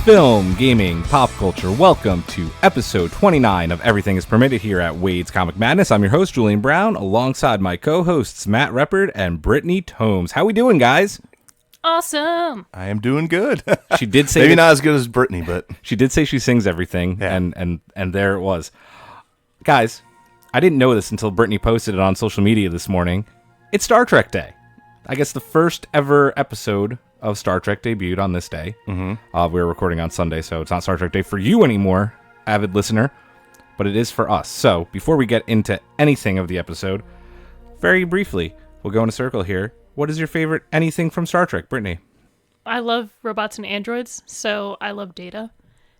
film, gaming, pop culture. Welcome to episode 29 of Everything is Permitted here at Wade's Comic Madness. I'm your host, Julian Brown, alongside my co-hosts, Matt Reppard and Brittany Tomes. How we doing, guys? Awesome. I am doing good. She did say maybe not as good as Brittany, but she did say she sings everything, yeah. and there it was. Guys, I didn't know this until Brittany posted it on social media this morning. It's Star Trek Day. I guess the first ever episode of Star Trek debuted on this day. Mm-hmm. We were recording on Sunday, so it's not Star Trek Day for you anymore, avid listener, but it is for us. So before we get into anything of the episode, very briefly, we'll go in a circle here. What is your favorite anything from Star Trek, Brittany? I love robots and androids, so I love Data.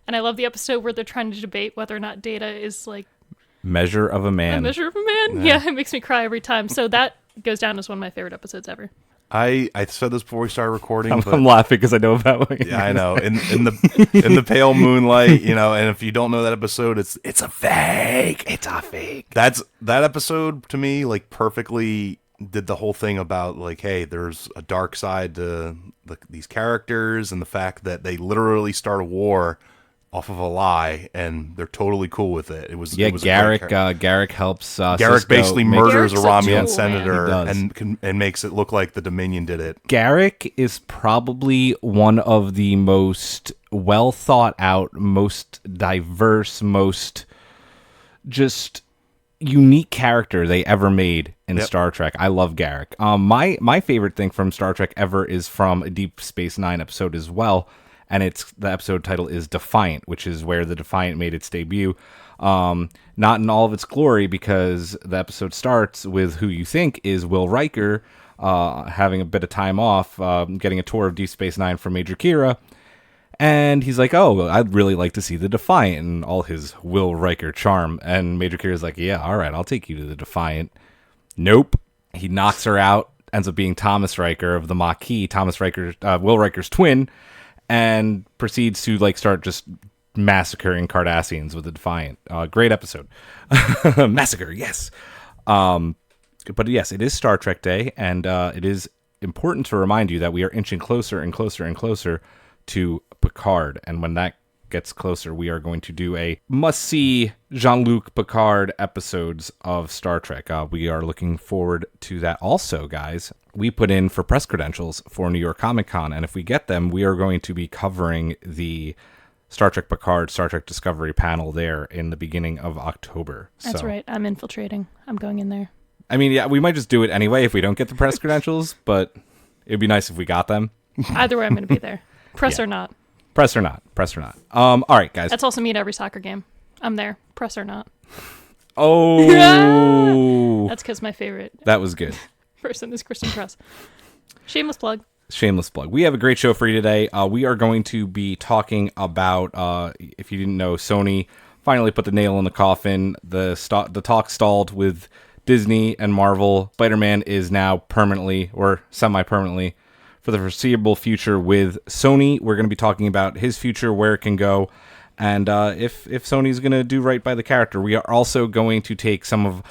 And I love the episode where they're trying to debate whether or not Data is like... Measure of a Man. A Measure of a Man? Yeah, it makes me cry every time. So that goes down as one of my favorite episodes ever. I said this before we started recording. I'm laughing because I know about it. Yeah, I know. In the pale moonlight, you know. And if you don't know that episode, it's a fake. It's a fake. That episode to me like perfectly did the whole thing about like, hey, there's a dark side to these characters, and the fact that they literally start a war off of a lie, and they're totally cool with it. It was Garrick helps. Garrick basically murders a Romulan senator and makes it look like the Dominion did it. Garrick is probably one of the most well thought out, most diverse, most just unique character they ever made in Star Trek. I love Garrick. My favorite thing from Star Trek ever is from a Deep Space Nine episode as well. And the episode title is Defiant, which is where the Defiant made its debut. Not in all of its glory, because the episode starts with who you think is Will Riker having a bit of time off, getting a tour of Deep Space Nine from Major Kira. And he's like, oh, I'd really like to see the Defiant, and all his Will Riker charm. And Major Kira's like, yeah, all right, I'll take you to the Defiant. Nope. He knocks her out, ends up being Thomas Riker of the Maquis, Will Riker's twin, and proceeds to like start just massacring Cardassians with the Defiant. Great episode. Massacre, yes. But yes, it is Star Trek Day, and it is important to remind you that we are inching closer and closer and closer to Picard. And when that gets closer, we are going to do a must-see Jean-Luc Picard episodes of Star Trek. We are looking forward to that also, guys. We put in for press credentials for New York Comic Con, and if we get them, we are going to be covering the Star Trek Picard, Star Trek Discovery panel there in the beginning of October. That's right. I'm infiltrating. I'm going in there. I mean, yeah, we might just do it anyway if we don't get the press credentials, but it'd be nice if we got them. Either way, I'm going to be there. Press or not. Press or not. Press or not. All right, guys. That's also me at every soccer game. I'm there. Press or not. Oh. That's because my favorite. That was good. Person is Christian Press. Shameless plug. Shameless plug. We have a great show for you today. We are going to be talking about, if you didn't know, Sony finally put the nail in the coffin. The talk stalled with Disney and Marvel. Spider-Man is now permanently or semi-permanently for the foreseeable future with Sony. We're going to be talking about his future, where it can go, and if Sony's going to do right by the character. We are also going to take some of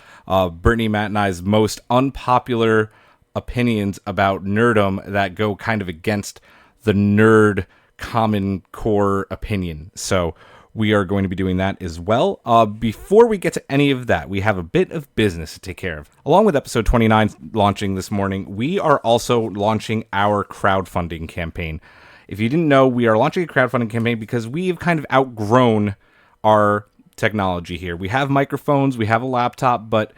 Brittany, Matt, and I's most unpopular opinions about nerdom that go kind of against the nerd common core opinion. So we are going to be doing that as well. Before we get to any of that, we have a bit of business to take care of. Along with episode 29 launching this morning, we are also launching our crowdfunding campaign. If you didn't know, we are launching a crowdfunding campaign because we've kind of outgrown our technology here. We have microphones, we have a laptop, but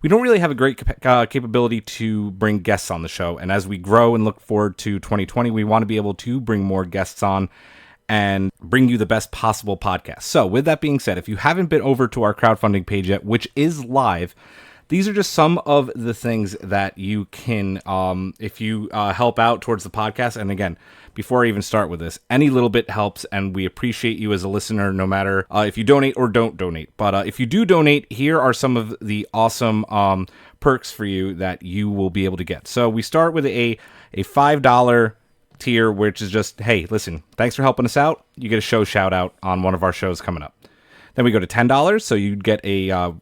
we don't really have a great capability to bring guests on the show. And as we grow and look forward to 2020, we want to be able to bring more guests on and bring you the best possible podcast. So with that being said, if you haven't been over to our crowdfunding page yet, which is live, these are just some of the things that you can, if you help out towards the podcast. And again, before I even start with this, any little bit helps, and we appreciate you as a listener, no matter if you donate or don't donate. But if you do donate, here are some of the awesome perks for you that you will be able to get. So we start with a $5 tier, which is just, hey, listen, thanks for helping us out. You get a show shout out on one of our shows coming up. Then we go to $10, so you'd get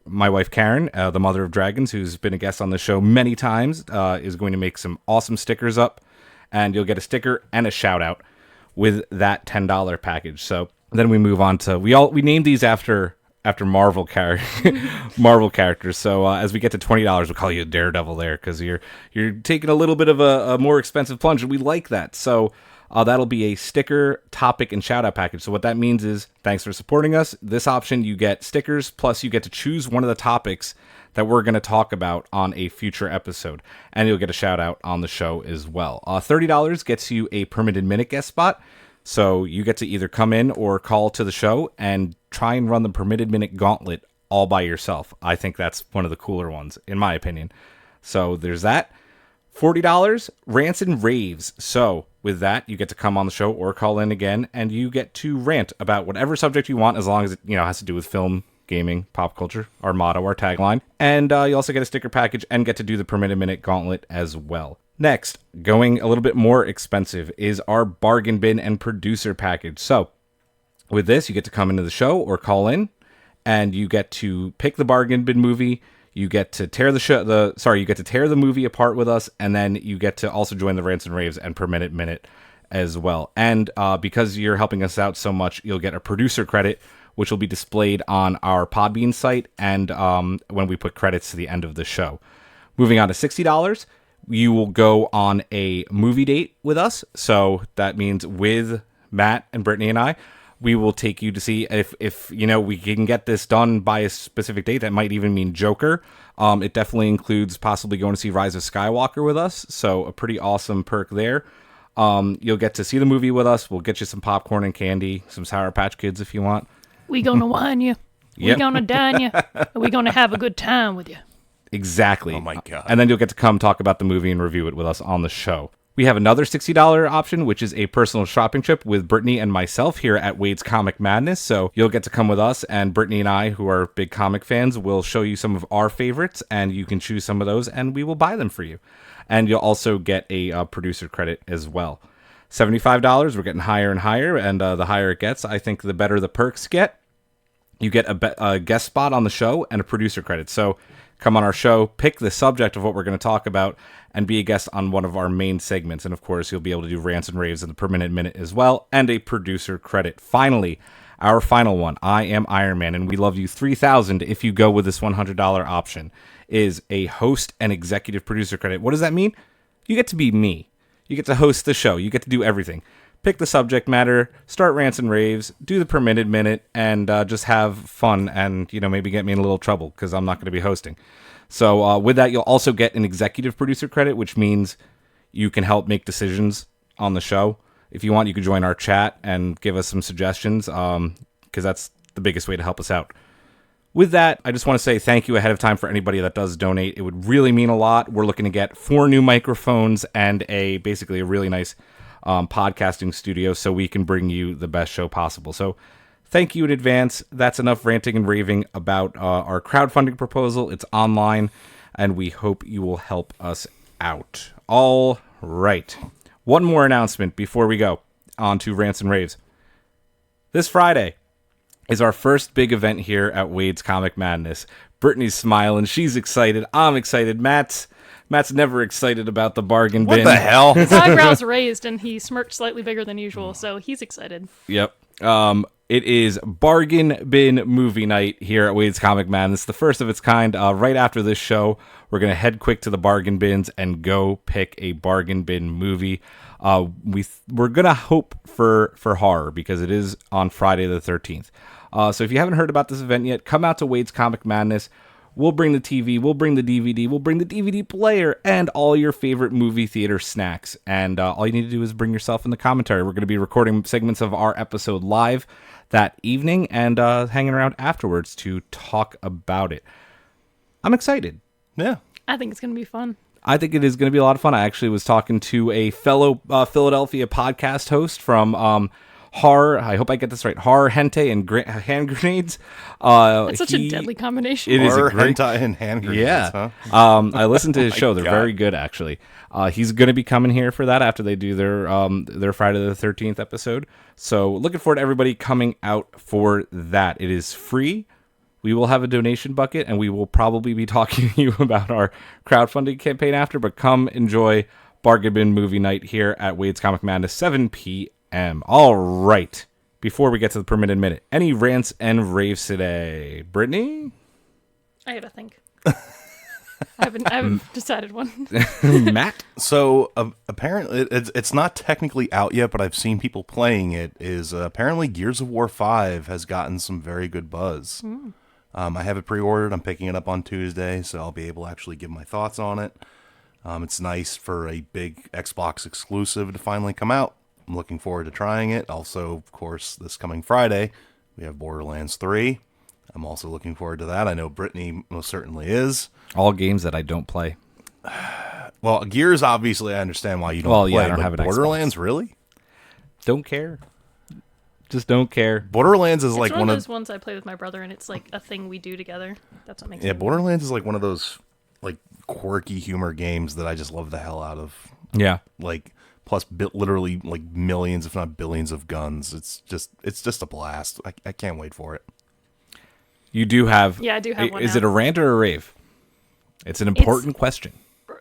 my wife Karen, the mother of dragons, who's been a guest on the show many times, is going to make some awesome stickers up, and you'll get a sticker and a shout out. with that $10 package. So then we move on to we named these after Marvel Marvel characters. So as we get to $20, we'll call you a Daredevil there because you're taking a little bit of a more expensive plunge, and we like that. So that'll be a sticker, topic, and shout out package. So what that means is, thanks for supporting us. This option, you get stickers, plus you get to choose one of the topics that we're going to talk about on a future episode, and you'll get a shout out on the show as well. $30 gets you a permitted minute guest spot. So you get to either come in or call to the show and try and run the permitted minute gauntlet all by yourself. I think that's one of the cooler ones, in my opinion. So there's that. $40, rants and raves. So with that, you get to come on the show or call in again, and you get to rant about whatever subject you want, as long as it has to do with film, gaming, pop culture, our motto, our tagline. And you also get a sticker package and get to do the permitted minute gauntlet as well. Next, going a little bit more expensive, is our bargain bin and producer package. So with this, you get to come into the show or call in, and you get to pick the bargain bin movie. You get to tear you get to tear the movie apart with us, and then you get to also join the rants and raves and permitted minute as well. And because you're helping us out so much, you'll get a producer credit, which will be displayed on our Podbean site and when we put credits to the end of the show. Moving on to $60. You will go on a movie date with us. So that means with Matt and Brittany and I, we will take you to see if we can get this done by a specific date. That might even mean Joker. It definitely includes possibly going to see Rise of Skywalker with us. So a pretty awesome perk there. You'll get to see the movie with us. We'll get you some popcorn and candy, some Sour Patch Kids if you want. We gonna wine you. Yep. We gonna dine you. We gonna have a good time with you. Exactly. Oh my God. And then you'll get to come talk about the movie and review it with us on the show. We have another $60 option, which is a personal shopping trip with Brittany and myself here at Wade's Comic Madness. So you'll get to come with us, and Brittany and I, who are big comic fans, will show you some of our favorites, and you can choose some of those, and we will buy them for you. And you'll also get a producer credit as well. $75, we're getting higher and higher, and the higher it gets, I think the better the perks get. You get a guest spot on the show and a producer credit. So come on our show, pick the subject of what we're going to talk about, and be a guest on one of our main segments. And of course, you'll be able to do rants and raves in the permanent minute as well, and a producer credit. Finally, our final one, I Am Iron Man, and we love you 3,000 if you go with this $100 option, is a host and executive producer credit. What does that mean? You get to be me. You get to host the show. You get to do everything. Pick the subject matter, start rants and raves, do the permitted minute, and just have fun and, maybe get me in a little trouble because I'm not going to be hosting. So with that, you'll also get an executive producer credit, which means you can help make decisions on the show. If you want, you can join our chat and give us some suggestions because that's the biggest way to help us out. With that, I just want to say thank you ahead of time for anybody that does donate. It would really mean a lot. We're looking to get 4 new microphones and basically a really nice podcasting studio so we can bring you the best show possible. So thank you in advance. That's enough ranting and raving about our crowdfunding proposal. It's online, and we hope you will help us out. All right. One more announcement before we go on to rants and raves. This Friday is our first big event here at Wade's Comic Madness. Brittany's smiling. She's excited. I'm excited. Matt's never excited about the bargain bin. What the hell? His eyebrows raised, and he smirked slightly bigger than usual, so he's excited. Yep. It is Bargain Bin Movie Night here at Wade's Comic Madness, the first of its kind. Right after this show, we're going to head quick to the bargain bins and go pick a bargain bin movie. We're going to hope for horror because it is on Friday the 13th. So if you haven't heard about this event yet, come out to Wade's Comic Madness. We'll bring the TV, we'll bring the DVD, we'll bring the DVD player, and all your favorite movie theater snacks. And all you need to do is bring yourself in the commentary. We're going to be recording segments of our episode live that evening and hanging around afterwards to talk about it. I'm excited. Yeah. I think it's going to be fun. I think it is going to be a lot of fun. I actually was talking to a fellow Philadelphia podcast host from Horror, I hope I get this right, Horror, Hentai, and Hand Grenades. That's such a deadly combination. It is Horror, a great... hentai, and hand grenades, Yeah. huh? I listened to his show. They're God. very good, actually. He's going to be coming here for that after they do their Friday the 13th episode. So looking forward to everybody coming out for that. It is free. We will have a donation bucket, and we will probably be talking to you about our crowdfunding campaign after, but come enjoy Bargain Bin Movie Night here at Wade's Comic Madness, 7 p.m. a.m. All right. Before we get to the permitted minute, any rants and raves today? Brittany? I gotta think. I haven't decided one. Matt? So apparently, it's not technically out yet, but I've seen people playing it. Is apparently Gears of War 5 has gotten some very good buzz. I have it pre-ordered. I'm picking it up on Tuesday, so I'll be able to actually give my thoughts on it. It's nice for a big Xbox exclusive to finally come out. I'm looking forward to trying it. Also, of course, this coming Friday, we have Borderlands 3. I'm also looking forward to that. I know Brittany most certainly is. All games that I don't play. Well, Gears, obviously, I understand why you don't play. Yeah, I don't but have an Borderlands, Xbox. really? Don't care. Just don't care. Borderlands is It's like one of those ones I play with my brother, and it's like a thing we do together. That's what makes it. Borderlands is like one of those like quirky humor games that I just love the hell out of. Yeah. Like plus literally like millions, if not billions, of guns. It's just a blast. I can't wait for it. You do have... Yeah, I do have one Is now. it a rant or a rave? It's an important question.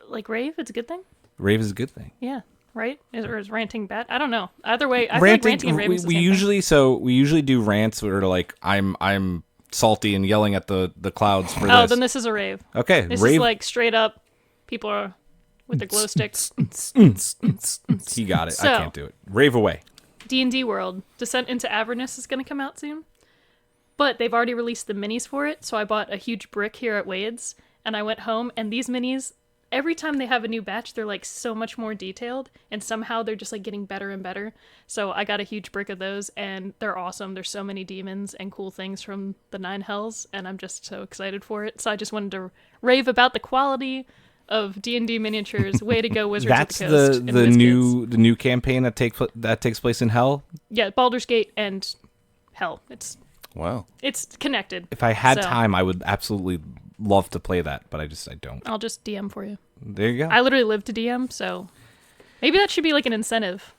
Like rave, it's a good thing. Rave is a good thing. Yeah, right? Or is ranting bad? I don't know. Either way, I feel like ranting and raving is the same thing. We usually do rants where like I'm salty and yelling at the clouds for Oh, this. then this is a rave. Okay, This rave. is like straight up. People are with the glow sticks. He got it. So- I can't do it. Rave away. D&D World Descent into Avernus is going to come out soon, but they've already released the minis for it. So I bought a huge brick here at Wade's, and I went home, and these minis, every time they have a new batch, they're like so much more detailed, and somehow they're just like getting better and better. So I got a huge brick of those, and they're awesome. There's so many demons and cool things from the Nine Hells, and I'm just so excited for it. So I just wanted to rave about the quality of D&D miniatures. Way to go, Wizards That's of the Coast. and WizKids. the new campaign that takes place in Hell. Yeah, Baldur's Gate and Hell. Wow. It's connected. If I had So, time, I would absolutely love to play that, but I don't. I'll just DM for you. There you go. I literally live to DM, so maybe that should be like an incentive.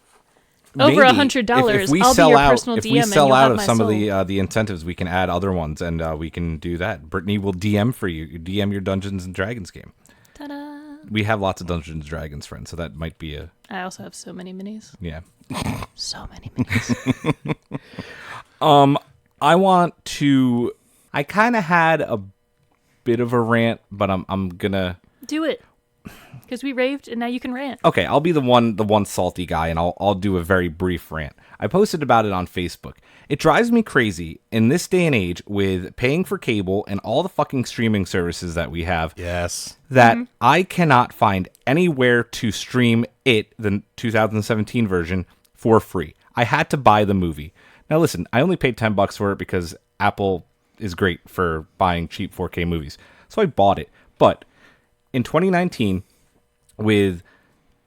Over Maybe. $100. If we I'll sell be your out, personal if DM we and sell you'll out have of my some soul. of the incentives, we can add other ones, and we can do that. Brittany will DM for you. You DM your Dungeons and Dragons game. Ta-da! We have lots of Dungeons and Dragons friends, so that might be a I also have so many minis. yeah. So many minis. I kind of had a bit of a rant, but I'm gonna. Do it. Because we raved, and now you can rant. Okay, I'll be the one salty guy, and I'll do a very brief rant. I posted about it on Facebook. It drives me crazy in this day and age with paying for cable and all the fucking streaming services that we have Yes. that I cannot find anywhere to stream it, the 2017 version, for free. I had to buy the movie. Now listen, I only paid $10 for it because Apple is great for buying cheap 4K movies. So I bought it. But in 2019, with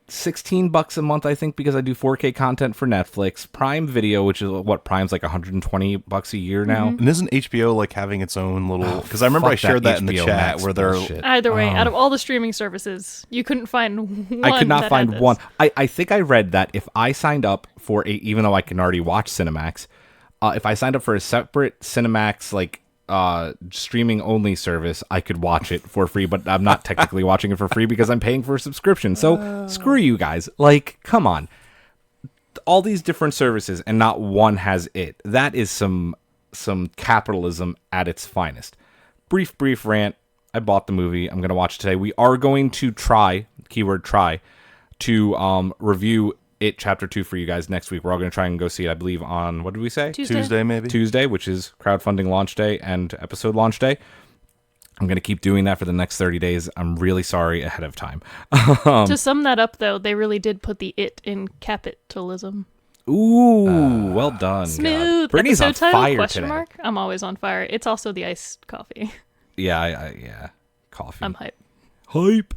$16 a month, I think, because I do 4K content for Netflix, Prime Video, which is what Prime's like $120 a year now. And isn't HBO like having its own little? Because I remember I Fuck shared that in the HBO chat Max where they're. bullshit. Either way, out of all the streaming services, you couldn't find one. I could not that find had one. this. I think I read that if I signed up for even though I can already watch Cinemax, if I signed up for a separate Cinemax streaming only service, I could watch it for free, but I'm not technically watching it for free because I'm paying for a subscription. So screw you guys. Like, come on. All these different services and not one has it. That is some capitalism at its finest. Brief rant. I bought the movie. I'm going to watch it today. We are going to try, keyword try, to review it chapter 2 for you guys next week. We're all going to try and go see it, I believe, on, what did we say? Tuesday, maybe. Tuesday, which is crowdfunding launch day and episode launch day. I'm going to keep doing that for the next 30 days. I'm really sorry ahead of time. To sum that up, though, they really did put the it in capitalism. Ooh, well done. Smooth. God. Brittany's on Episode title, fire question today. mark? I'm always on fire. It's also the iced coffee. Yeah, yeah. Coffee. I'm hype. Hype.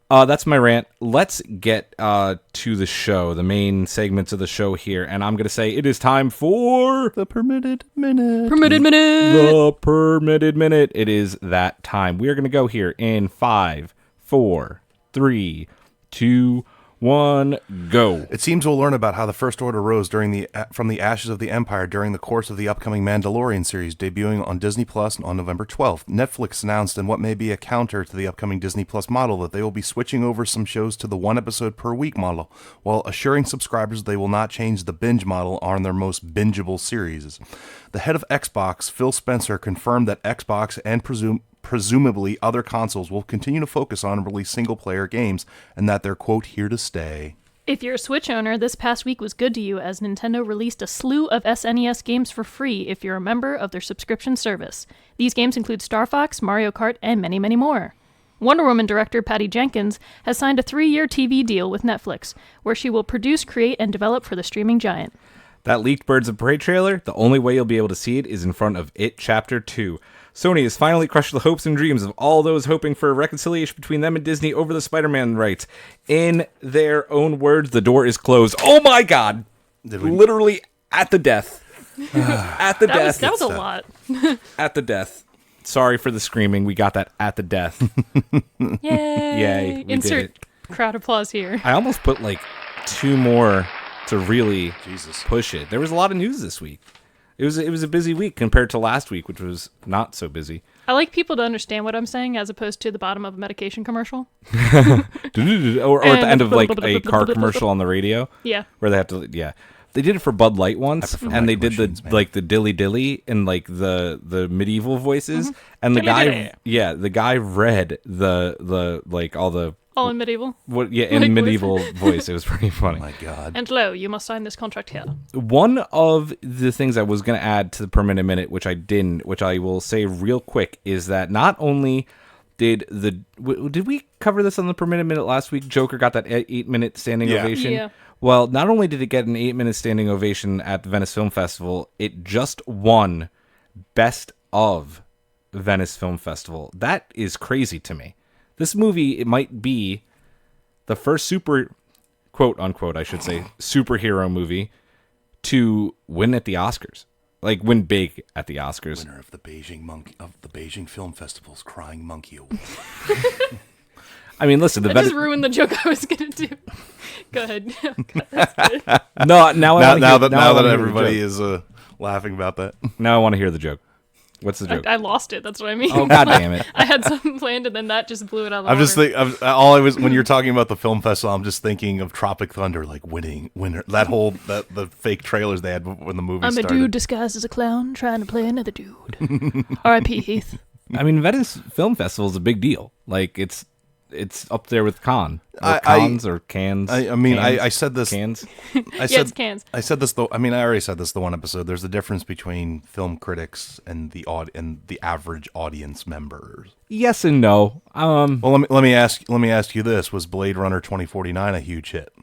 That's my rant. Let's get to the show, the main segments of the show here. And I'm going to say it is time for The permitted minute. Permitted minute. the permitted minute. It is that time. We are going to go here in 5, 4, 3, 2, 1, go. It seems we'll learn about how the First Order rose from the ashes of the Empire during the course of the upcoming Mandalorian series, debuting on Disney Plus on November 12th. Netflix announced in what may be a counter to the upcoming Disney Plus model that they will be switching over some shows to the 1 episode per week model, while assuring subscribers they will not change the binge model on their most bingeable series. The head of Xbox, Phil Spencer, confirmed that Xbox and presumably other consoles will continue to focus on and release single-player games, and that they're, quote, here to stay. If you're a Switch owner, this past week was good to you as Nintendo released a slew of SNES games for free if you're a member of their subscription service. These games include Star Fox, Mario Kart, and many, many more. Wonder Woman director Patty Jenkins has signed a 3-year TV deal with Netflix, where she will produce, create, and develop for the streaming giant. That leaked Birds of Prey trailer, the only way you'll be able to see it is in front of It Chapter 2. Sony has finally crushed the hopes and dreams of all those hoping for a reconciliation between them and Disney over the Spider-Man rights. In their own words, the door is closed. Oh my god! Literally at the death. At the death. That was a lot. At the death. Sorry for the screaming. We got that at the death. Yay! Yay, we Insert did it. crowd applause here. I almost put like 2 more to really Jesus. push it. There was a lot of news this week. It was a busy week compared to last week, which was not so busy. I like people to understand what I'm saying as opposed to the bottom of a medication commercial. or at the end of like a car commercial on the radio. Yeah. Where they have to, yeah. They did it for Bud Light once, and they did the dilly dilly in like the medieval voices, and the guy read the like all in medieval. What? Yeah, in medieval voice. It was pretty funny. Oh my god. And lo, you must sign this contract here. One of the things I was going to add to the per minute, which I didn't, which I will say real quick, is that not only did we cover this on the per minute last week? Joker got that 8-minute standing ovation. Yeah. Well, not only did it get an 8-minute standing ovation at the Venice Film Festival, it just won Best of Venice Film Festival. That is crazy to me. This movie, it might be the first quote unquote, I should say, superhero movie to win at the Oscars. Like, win big at the Oscars. Winner of the Beijing Film Festival's Crying Monkey Award. I mean, listen, That just ruined the joke I was gonna do. Go ahead. That's good. No, now that everybody is laughing about that. Now I want to hear the joke. What's the joke? I lost it. That's what I mean. Oh, god damn it! I had something planned and then that just blew it out of the I'm water. just when you're talking about the film festival, I'm just thinking of Tropic Thunder, like winner. That whole the fake trailers they had when the movie started. I'm a dude disguised as a clown trying to play another dude. R.I.P. Heath. I mean, Venice Film Festival is a big deal. Like, it's up there with Cannes. Or Cannes or Cans. I said this. Cans. It's cans. I said this though. I mean, I already said this the one episode. There's a difference between film critics and the average audience members. Yes and no. Well, let me ask you this: was Blade Runner 2049 a huge hit?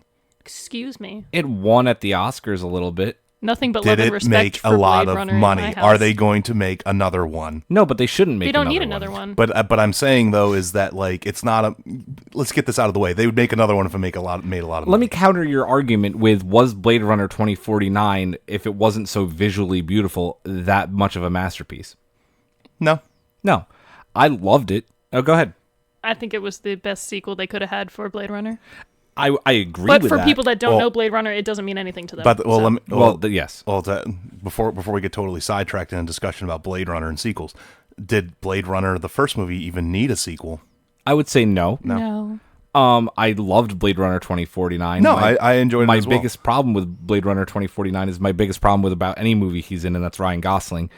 Excuse me. It won at the Oscars a little bit. Nothing but Did love and it respect make for a lot Blade of Runner in money? my house. Are they going to make another one? No, but they shouldn't make. They don't need another another one. But I'm saying though is that like it's not a. Let's get this out of the way. They would make another one if it made a lot of money. Let me counter your argument with: was Blade Runner 2049, if it wasn't so visually beautiful, that much of a masterpiece? No. I loved it. Oh, go ahead. I think it was the best sequel they could have had for Blade Runner. I agree But with for that. people that don't know Blade Runner, it doesn't mean anything to them. But yes. Before we get totally sidetracked in a discussion about Blade Runner and sequels, did Blade Runner the first movie even need a sequel? I would say no. No. I loved Blade Runner 2049. No, I enjoyed it my as well. biggest problem with Blade Runner 2049 is my biggest problem with about any movie he's in, and that's Ryan Gosling,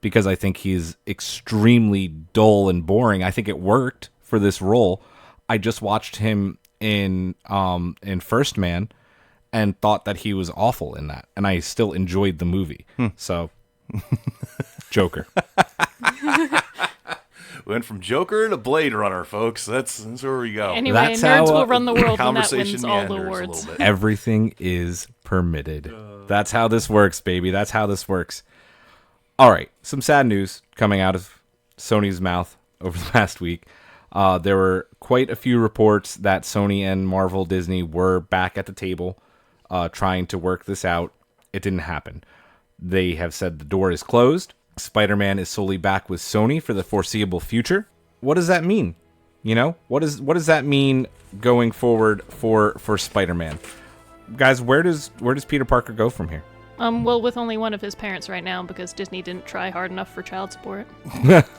because I think he's extremely dull and boring. I think it worked for this role. I just watched him in First Man and thought that he was awful in that, and I still enjoyed the movie. So Joker. We went from Joker to Blade Runner, folks. That's where we go. Anyway, That's nerds how, will run the world when that conversation wins all the meanders a awards. little bit. Everything is permitted. That's how this works, baby. That's how this works. All right, some sad news coming out of Sony's mouth over the past week. There were quite a few reports that Sony and Marvel Disney were back at the table trying to work this out. It didn't happen. They have said the door is closed. Spider-Man is solely back with Sony for the foreseeable future. What does that mean? You know, what does that mean going forward for Spider-Man. Guys, where does Peter Parker go from here? Well, with only one of his parents right now because Disney didn't try hard enough for child support.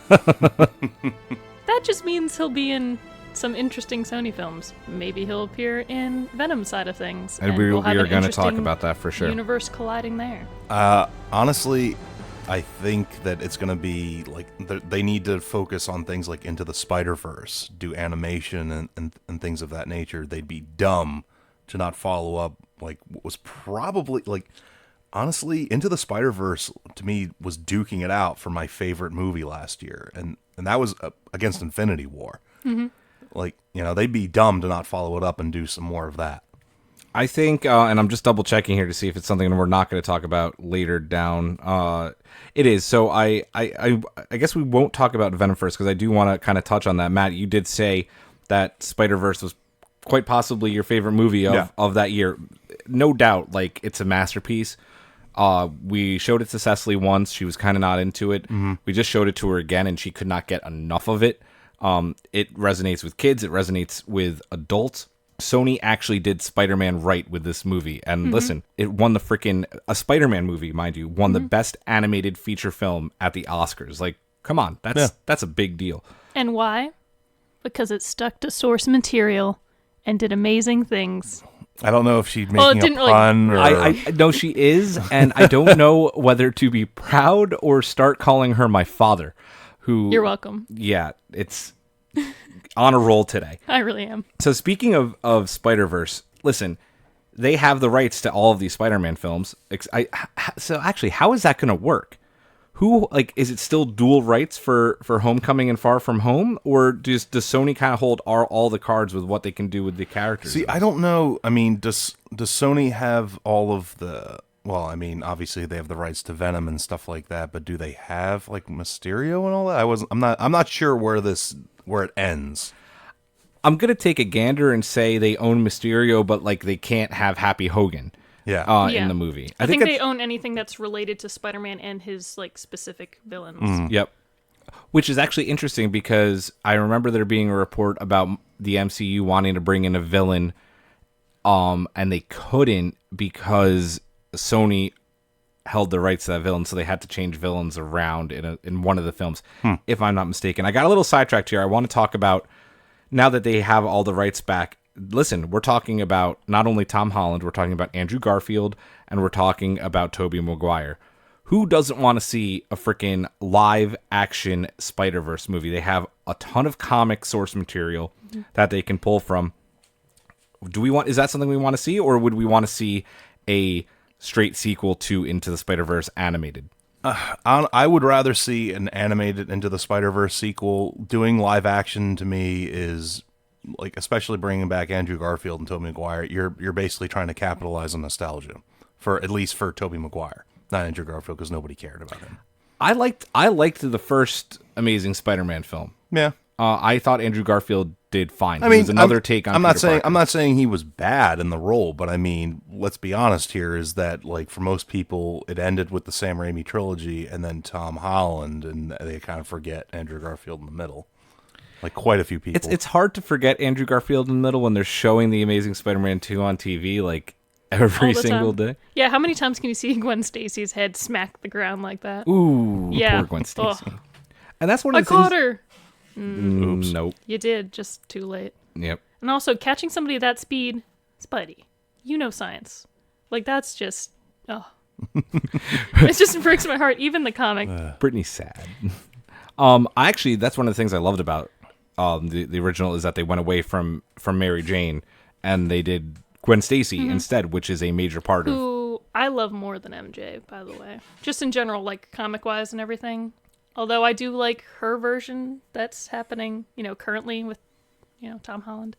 That just means he'll be in some interesting Sony films. Maybe he'll appear in Venom's side of things. And we we'll have are an going to talk interesting about that for sure. Universe colliding there. Honestly, I think that it's going to be like they need to focus on things like Into the Spider-Verse, do animation and things of that nature. They'd be dumb to not follow up like what was probably like, honestly, Into the Spider-Verse to me was duking it out for my favorite movie last year. And that was against Infinity War. Mm-hmm. Like, they'd be dumb to not follow it up and do some more of that. I think, and I'm just double checking here to see if it's something we're not going to talk about later down. It is. So I guess we won't talk about Venom first because I do want to kind of touch on that. Matt, you did say that Spider-Verse was quite possibly your favorite movie of that year. No doubt, like, it's a masterpiece. We showed it to Cecily once. She was kind of not into it. Mm-hmm. We just showed it to her again, and she could not get enough of it. It resonates with kids. It resonates with adults. Sony actually did Spider-Man right with this movie. And listen, it won a Spider-Man movie, mind you, won the best animated feature film at the Oscars. Like, come on, that's a big deal. And why? Because it stuck to source material and did amazing things. I don't know if she's making a pun or... I know she is, and I don't know whether to be proud or start calling her my father. Who? You're welcome. Yeah, it's on a roll today. I really am. So speaking of Spider-Verse, listen, they have the rights to all of these Spider-Man films. So actually, how is that going to work? Is it still dual rights for Homecoming and Far From Home, or does Sony kind of hold all the cards with what they can do with the characters? See, I don't know. I mean, does Sony have all of the? Well, I mean, obviously they have the rights to Venom and stuff like that, but do they have like Mysterio and all that? I'm not sure where it ends. I'm gonna take a gander and say they own Mysterio, but like they can't have Happy Hogan. In the movie. I think they own anything that's related to Spider-Man and his like specific villains. Mm. Yep. Which is actually interesting because I remember there being a report about the MCU wanting to bring in a villain, and they couldn't because Sony held the rights to that villain, so they had to change villains around in one of the films, if I'm not mistaken. I got a little sidetracked here. I want to talk about, now that they have all the rights back, listen, we're talking about not only Tom Holland, we're talking about Andrew Garfield, and we're talking about Tobey Maguire. Who doesn't want to see a freaking live-action Spider-Verse movie? They have a ton of comic source material that they can pull from. Is that something we want to see, or would we want to see a straight sequel to Into the Spider-Verse animated? I would rather see an animated Into the Spider-Verse sequel. Doing live action to me is... like, especially bringing back Andrew Garfield and Tobey Maguire, you're basically trying to capitalize on nostalgia, at least for Tobey Maguire, not Andrew Garfield, because nobody cared about him. I liked the first Amazing Spider-Man film. Yeah, I thought Andrew Garfield did fine. It was another take on. I'm not saying he was bad in the role, but I mean, let's be honest here. Is that like for most people, it ended with the Sam Raimi trilogy and then Tom Holland, and they kind of forget Andrew Garfield in the middle. Like quite a few people. It's hard to forget Andrew Garfield in the middle when they're showing the Amazing Spider-Man 2 on TV like every single day. Yeah, how many times can you see Gwen Stacy's head smack the ground like that? Ooh, yeah. Poor Gwen Stacy. And that's one of the things. I caught her. Oops. Nope. You did, just too late. Yep. And also, catching somebody at that speed, Spidey, you know science. Like, that's just, it just breaks my heart. Even the comic. Brittany's sad. Actually, that's one of the things I loved about the original is that they went away from Mary Jane and they did Gwen Stacy instead, which is a major part of. Who I love more than MJ, by the way. Just in general, like comic wise and everything. Although I do like her version that's happening, currently with, Tom Holland.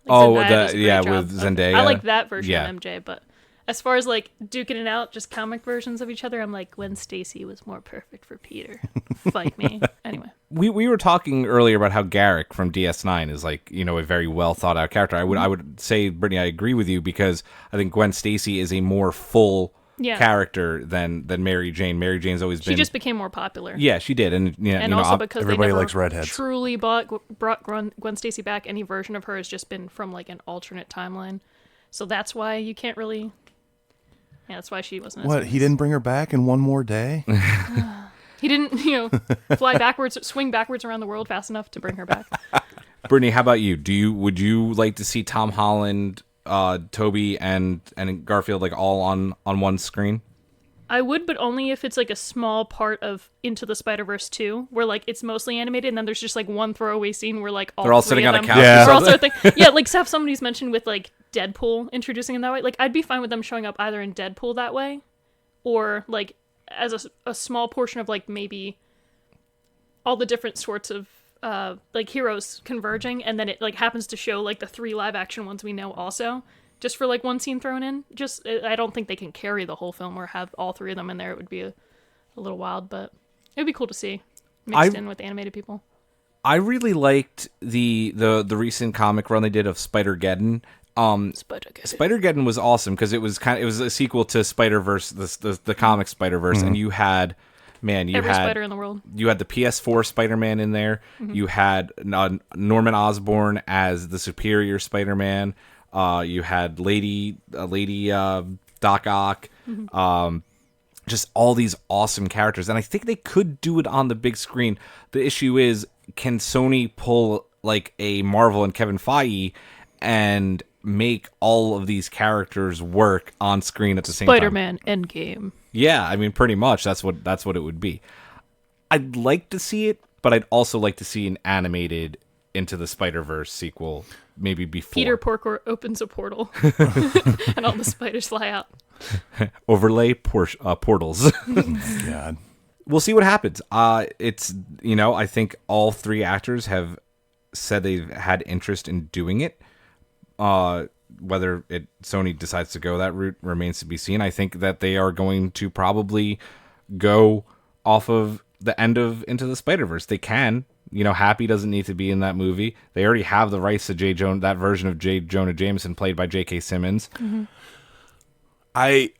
Like with Zendaya. I like that version of MJ, but as far as like duking it out, just comic versions of each other, I'm like, Gwen Stacy was more perfect for Peter. Fight me. Anyway. We were talking earlier about how Garrick from DS9 is like, a very well thought out character. I would say, Brittany, I agree with you because I think Gwen Stacy is a more full character than Mary Jane. Mary Jane's always been. She just became more popular. Yeah, she did, and also because everybody they never likes redheads. Truly brought Gwen Stacy back. Any version of her has just been from like an alternate timeline, so that's why you can't really. Yeah, that's why she wasn't. What, he didn't bring her back in one more day? He didn't, swing backwards around the world fast enough to bring her back. Brittany, how about you? Would you like to see Tom Holland, Toby, and Garfield like all on one screen? I would, but only if it's like a small part of Into the Spider-Verse 2, where like it's mostly animated, and then there's just like one throwaway scene where like they're all three sitting of on a them couch. are all sort of yeah, like stuff somebody's mentioned with like Deadpool introducing him that way. Like I'd be fine with them showing up either in Deadpool that way, or like as a small portion of like maybe all the different sorts of like heroes converging, and then it like happens to show like the 3 live action ones we know also, just for like one scene thrown in. Just I don't think they can carry the whole film or have all 3 of them in there. It would be a little wild, but it would be cool to see mixed in with animated people. I really liked the recent comic run they did of Spider-Geddon. Spider-Geddon was awesome because it was a sequel to Spider-Verse, the comic Spider-Verse, and you had every spider in the world. You had the PS4 Spider-Man in there. You had Norman Osborn as the Superior Spider-Man. You had Lady Doc Ock. Just all these awesome characters, and I think they could do it on the big screen. The issue is, can Sony pull like a Marvel and Kevin Feige and make all of these characters work on screen at the same time? Spider-Man Endgame. Yeah, I mean, pretty much that's what it would be. I'd like to see it, but I'd also like to see an animated Into the Spider-Verse sequel, maybe before. Peter Porker opens a portal, and all the spiders fly out. Overlay portals. God. We'll see what happens. It's I think all 3 actors have said they've had interest in doing it. Whether Sony decides to go that route remains to be seen. I think that they are going to probably go off of the end of Into the Spider-Verse. They can. Happy doesn't need to be in that movie. They already have the rights to that version of J. Jonah Jameson played by J.K. Simmons. Mm-hmm.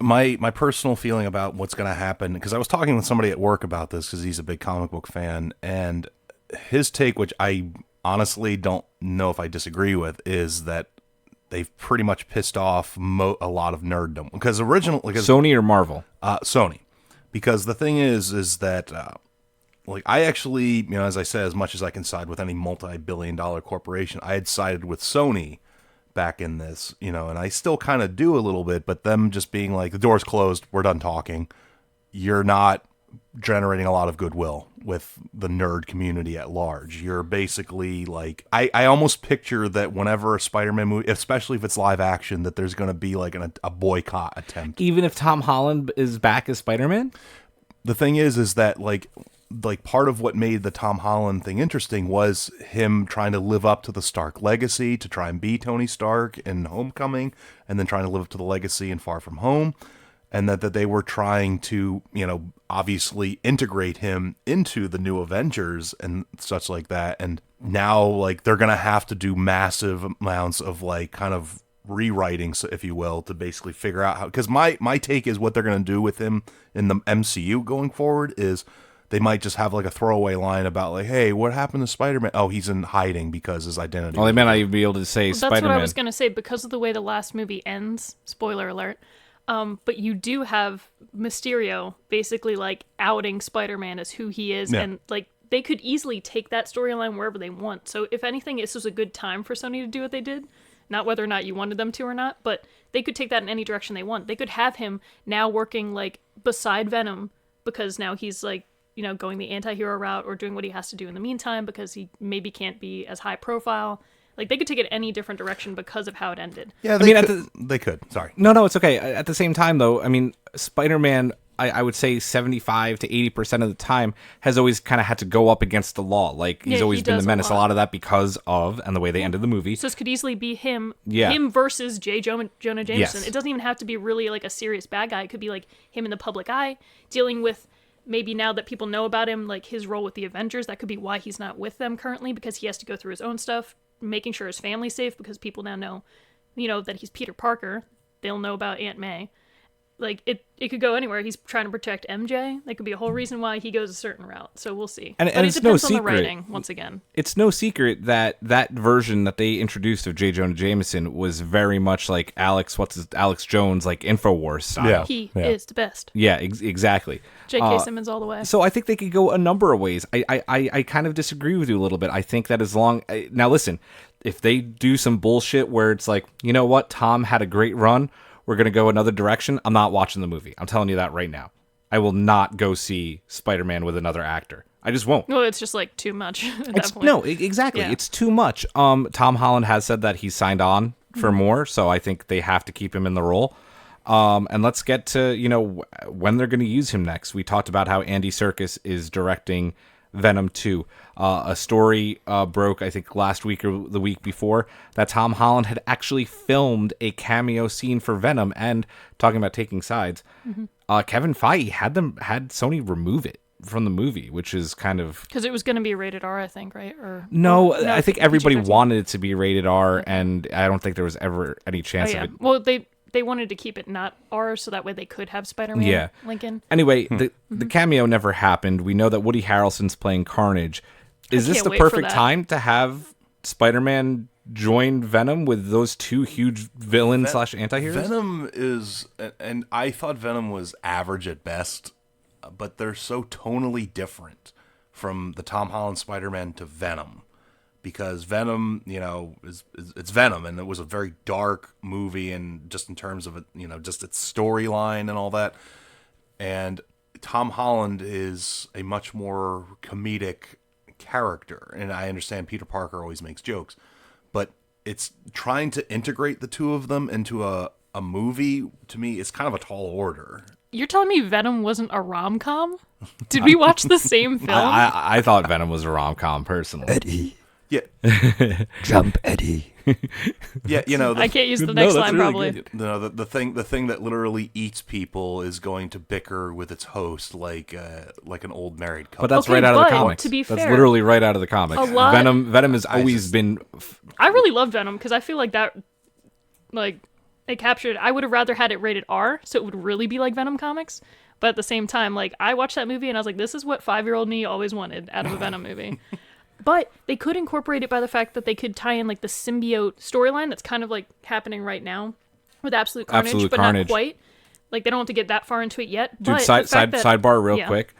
My personal feeling about what's going to happen, because I was talking with somebody at work about this because he's a big comic book fan, and his take, which I honestly don't know if I disagree with, is that they've pretty much pissed off a lot of nerddom. Because Sony or Marvel? Sony. Because the thing is that I actually, as I said, as much as I can side with any multi-billion-dollar corporation, I had sided with Sony back in this, and I still kind of do a little bit, but them just being like, the door's closed, we're done talking. You're not generating a lot of goodwill with the nerd community at large. You're basically like, I almost picture that whenever a Spider-Man movie, especially if it's live action, that there's going to be like a boycott attempt. Even if Tom Holland is back as Spider-Man? The thing is that like part of what made the Tom Holland thing interesting was him trying to live up to the Stark legacy, to try and be Tony Stark in Homecoming, and then trying to live up to the legacy in Far From Home, and that they were trying to, obviously integrate him into the new Avengers and such like that. And now like they're going to have to do massive amounts of like kind of rewriting, if you will, to basically figure out how, because my take is what they're going to do with him in the MCU going forward is they might just have like a throwaway line about like, hey, what happened to Spider-Man? Oh, he's in hiding because his identity. Well, they may not even be able to say Spider-Man. That's what I was going to say, because of the way the last movie ends, spoiler alert, but you do have Mysterio basically like outing Spider-Man as who he is, and like they could easily take that storyline wherever they want. So if anything, this was a good time for Sony to do what they did. Not whether or not you wanted them to or not, but they could take that in any direction they want. They could have him now working like beside Venom, because now he's like, going the anti-hero route or doing what he has to do in the meantime because he maybe can't be as high profile. Like, they could take it any different direction because of how it ended. Yeah, they could. Sorry. No, it's okay. At the same time, though, I mean, Spider-Man, I would say 75 to 80% of the time has always kind of had to go up against the law. Like, he's always been the menace. A lot of that because of, and the way they ended the movie. So this could easily be him versus Jonah Jameson. Yes. It doesn't even have to be really like a serious bad guy. It could be like him in the public eye dealing with, maybe now that people know about him, like his role with the Avengers. That could be why he's not with them currently, because he has to go through his own stuff, making sure his family's safe, because people now know, that he's Peter Parker. They'll know about Aunt May. like it could go anywhere. He's trying to protect MJ. That could be a whole reason why he goes a certain route. So we'll see. And but it's it no depends on the secret. writing once again. It's no secret that version that they introduced of J. Jonah Jameson was very much like Alex Jones, like InfoWars style. Yeah. He is the best. Yeah, exactly. J.K. Simmons all the way. So I think they could go a number of ways. I kind of disagree with you a little bit. I think that now listen, if they do some bullshit where it's like, you know what, Tom had a great run, we're going to go another direction, I'm not watching the movie. I'm telling you that right now. I will not go see Spider-Man with another actor. I just won't. Well, it's just like too much at that point. No, exactly. Yeah. It's too much. Tom Holland has said that he's signed on for more, so I think they have to keep him in the role. And let's get to, when they're going to use him next. We talked about how Andy Serkis is directing Venom 2. A story broke, I think, last week or the week before, that Tom Holland had actually filmed a cameo scene for Venom. And talking about taking sides, Kevin Feige had Sony remove it from the movie, which is kind of... Because it was going to be rated R, I think, right? No, I think everybody PG-13. wanted it to be rated R, and I don't think there was ever any chance of it. Well, they wanted to keep it not R, so that way they could have Spider-Man Lincoln. Anyway, the cameo never happened. We know that Woody Harrelson's playing Carnage. Is this can't the wait for perfect that. time to have Spider-Man join Venom with those two huge villain slash anti-heroes? Venom is, and I thought Venom was average at best, but they're so tonally different from the Tom Holland Spider-Man to Venom. Because Venom, it's Venom, and it was a very dark movie, and just in terms of it, just its storyline and all that. And Tom Holland is a much more comedic character, and I understand Peter Parker always makes jokes, but it's trying to integrate the two of them into a movie. To me, it's kind of a tall order. You're telling me Venom wasn't a rom-com? Did we watch the same film? I thought Venom was a rom-com, personally. Eddie. Yeah, Jump, Eddie. yeah, I can't use the next that's line, really probably. good. the thing that literally eats people is going to bicker with its host like an old married couple. But that's Okay, right out of the but comics. to be That's fair, literally right out of the comics. a lot- Venom has always been... I really love Venom because I feel like that, like, it captured. I would have rather had it rated R, so it would really be like Venom comics. But at the same time, like, I watched that movie and I was like, this is what 5-year-old me always wanted out of a Venom movie. But they could incorporate it by the fact that they could tie in like the symbiote storyline that's kind of like happening right now with Absolute Carnage, but not quite. Like, they don't have to get that far into it yet. Dude, but the fact that, sidebar real quick.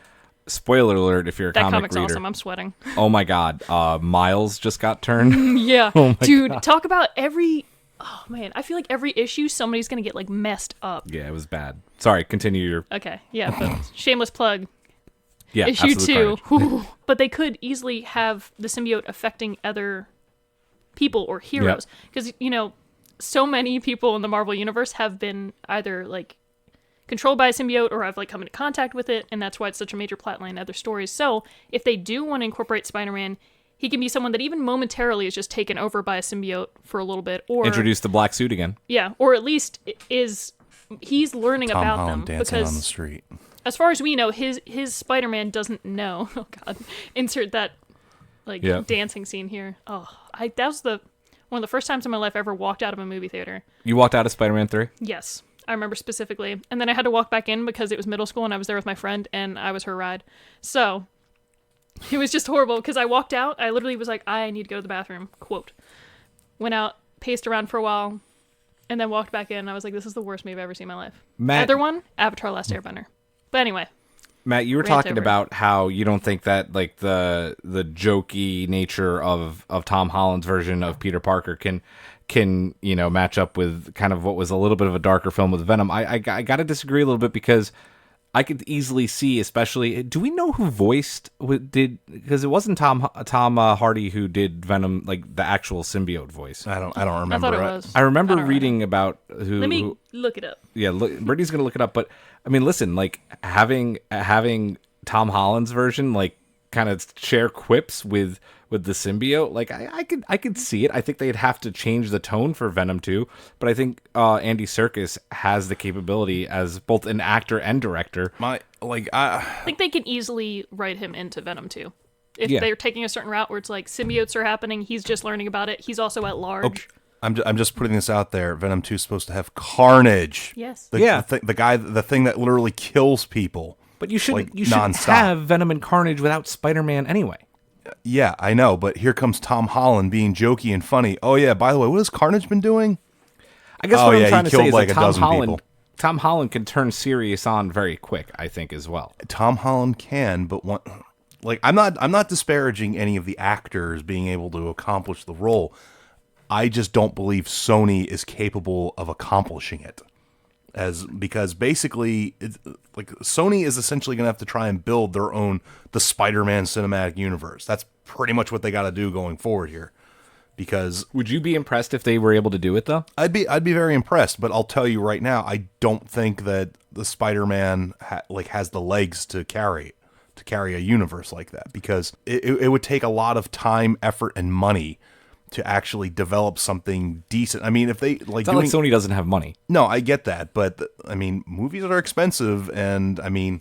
Spoiler alert if you're a that comic comic's reader. awesome. I'm sweating. Oh my god, Miles just got turned. Yeah. Oh my Dude, God. talk about oh man, I feel like every issue somebody's going to get like messed up. Yeah, it was bad. Sorry, continue your... Okay, yeah, but shameless plug. Yeah, Issue Absolute 2. Carnage. Whew. But they could easily have the symbiote affecting other people or heroes. Because, so many people in the Marvel Universe have been either, like, controlled by a symbiote or have, like, come into contact with it, and that's why it's such a major plotline in other stories. So, if they do want to incorporate Spider-Man, he can be someone that even momentarily is just taken over by a symbiote for a little bit. Or Introduce the black suit again. yeah, or at least he's learning Tom about Holland them. dancing Because on the street. as far as we know, his Spider-Man doesn't know. Oh God! Insert that dancing scene here. Oh, that was one of the first times in my life I ever walked out of a movie theater. You walked out of Spider-Man 3? Yes, I remember specifically. And then I had to walk back in because it was middle school and I was there with my friend and I was her ride. So it was just horrible because I walked out. I literally was like, I need to go to the bathroom. Quote. Went out, paced around for a while, and then walked back in. I was like, this is the worst movie I've ever seen in my life. Matt, Other one, Avatar: Last Airbender. But anyway. Matt, you were Rant talking over. about how you don't think that like the jokey nature of Tom Holland's version of Peter Parker can match up with kind of what was a little bit of a darker film with Venom. I got to disagree a little bit because I could easily see, especially, do we know who did, because it wasn't Tom Hardy who did Venom, like the actual symbiote voice. I don't remember. I thought it was. I remember I don't reading about who. Let me look it up. Yeah, Brittany's gonna look it up. But I mean, listen, like having Tom Holland's version, like kind of share quips with the symbiote, like I could see it. I think they'd have to change the tone for Venom 2, but I think Andy Serkis has the capability as both an actor and director. I think they can easily write him into Venom 2. If Yeah. they're taking a certain route where it's like symbiotes are happening, he's just learning about it. He's also at large. I'm just putting this out there. Venom 2 is supposed to have Carnage. Yes. The thing that literally kills people. But you shouldn't nonstop. have Venom and Carnage without Spider-Man anyway. Yeah, I know, but here comes Tom Holland being jokey and funny. Oh yeah, by the way, what has Carnage been doing? I guess what I'm trying to say is like that Tom Holland can turn serious on very quick, I think, as well. Tom Holland can, but I'm not disparaging any of the actors being able to accomplish the role. I just don't believe Sony is capable of accomplishing it. Because basically, Sony is essentially going to have to try and build the Spider-Man cinematic universe. That's pretty much what they got to do going forward here. Because would you be impressed if they were able to do it though? I'd be very impressed, but I'll tell you right now, I don't think that the Spider-Man has the legs to carry a universe like that, because it would take a lot of time, effort, and money to actually develop something decent. I mean, if they it's not like Sony doesn't have money. No, I get that, but I mean, movies are expensive, and I mean,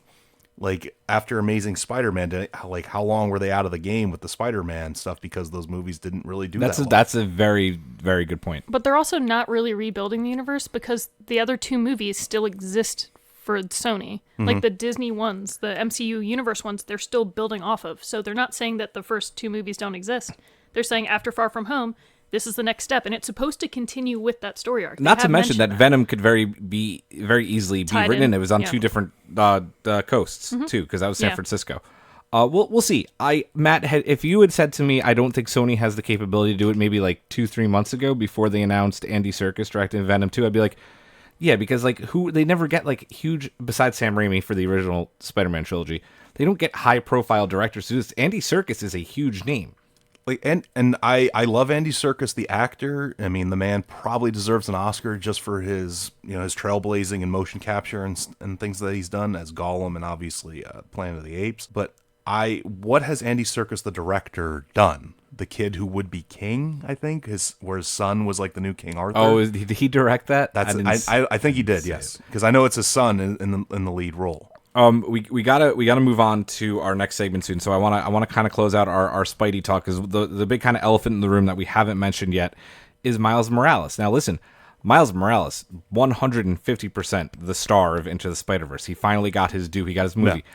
after Amazing Spider-Man, how long were they out of the game with the Spider-Man stuff because those movies didn't really do that? That's a very, very good point. But they're also not really rebuilding the universe because the other two movies still exist for Sony. Mm-hmm. Like the Disney ones, the MCU universe ones, they're still building off of. So they're not saying that the first two movies don't exist. They're saying after Far From Home, this is the next step, and it's supposed to continue with that story arc. Not to mention that Venom could very easily be written in. It was on two different coasts too, because that was San Francisco. We'll see. Matt, if you had said to me, I don't think Sony has the capability to do it, maybe like 2-3 months ago before they announced Andy Serkis directing Venom 2, I'd be like, yeah, because they never get huge, besides Sam Raimi for the original Spider-Man trilogy, they don't get high profile directors to do this. Andy Serkis is a huge name. And I love Andy Serkis, the actor. I mean, the man probably deserves an Oscar just for his his trailblazing and motion capture and things that he's done as Gollum and obviously Planet of the Apes. But what has Andy Serkis, the director, done? The Kid Who Would Be King, I think, where his son was the new King Arthur. Oh, did he direct that? I think he did, yes, because I know it's his son in the lead role. We gotta move on to our next segment soon. So I wanna kind of close out our Spidey talk, because the big kind of elephant in the room that we haven't mentioned yet is Miles Morales. Now listen, Miles Morales, 150% the star of Into the Spider-Verse. He finally got his due. He got his movie. Yeah.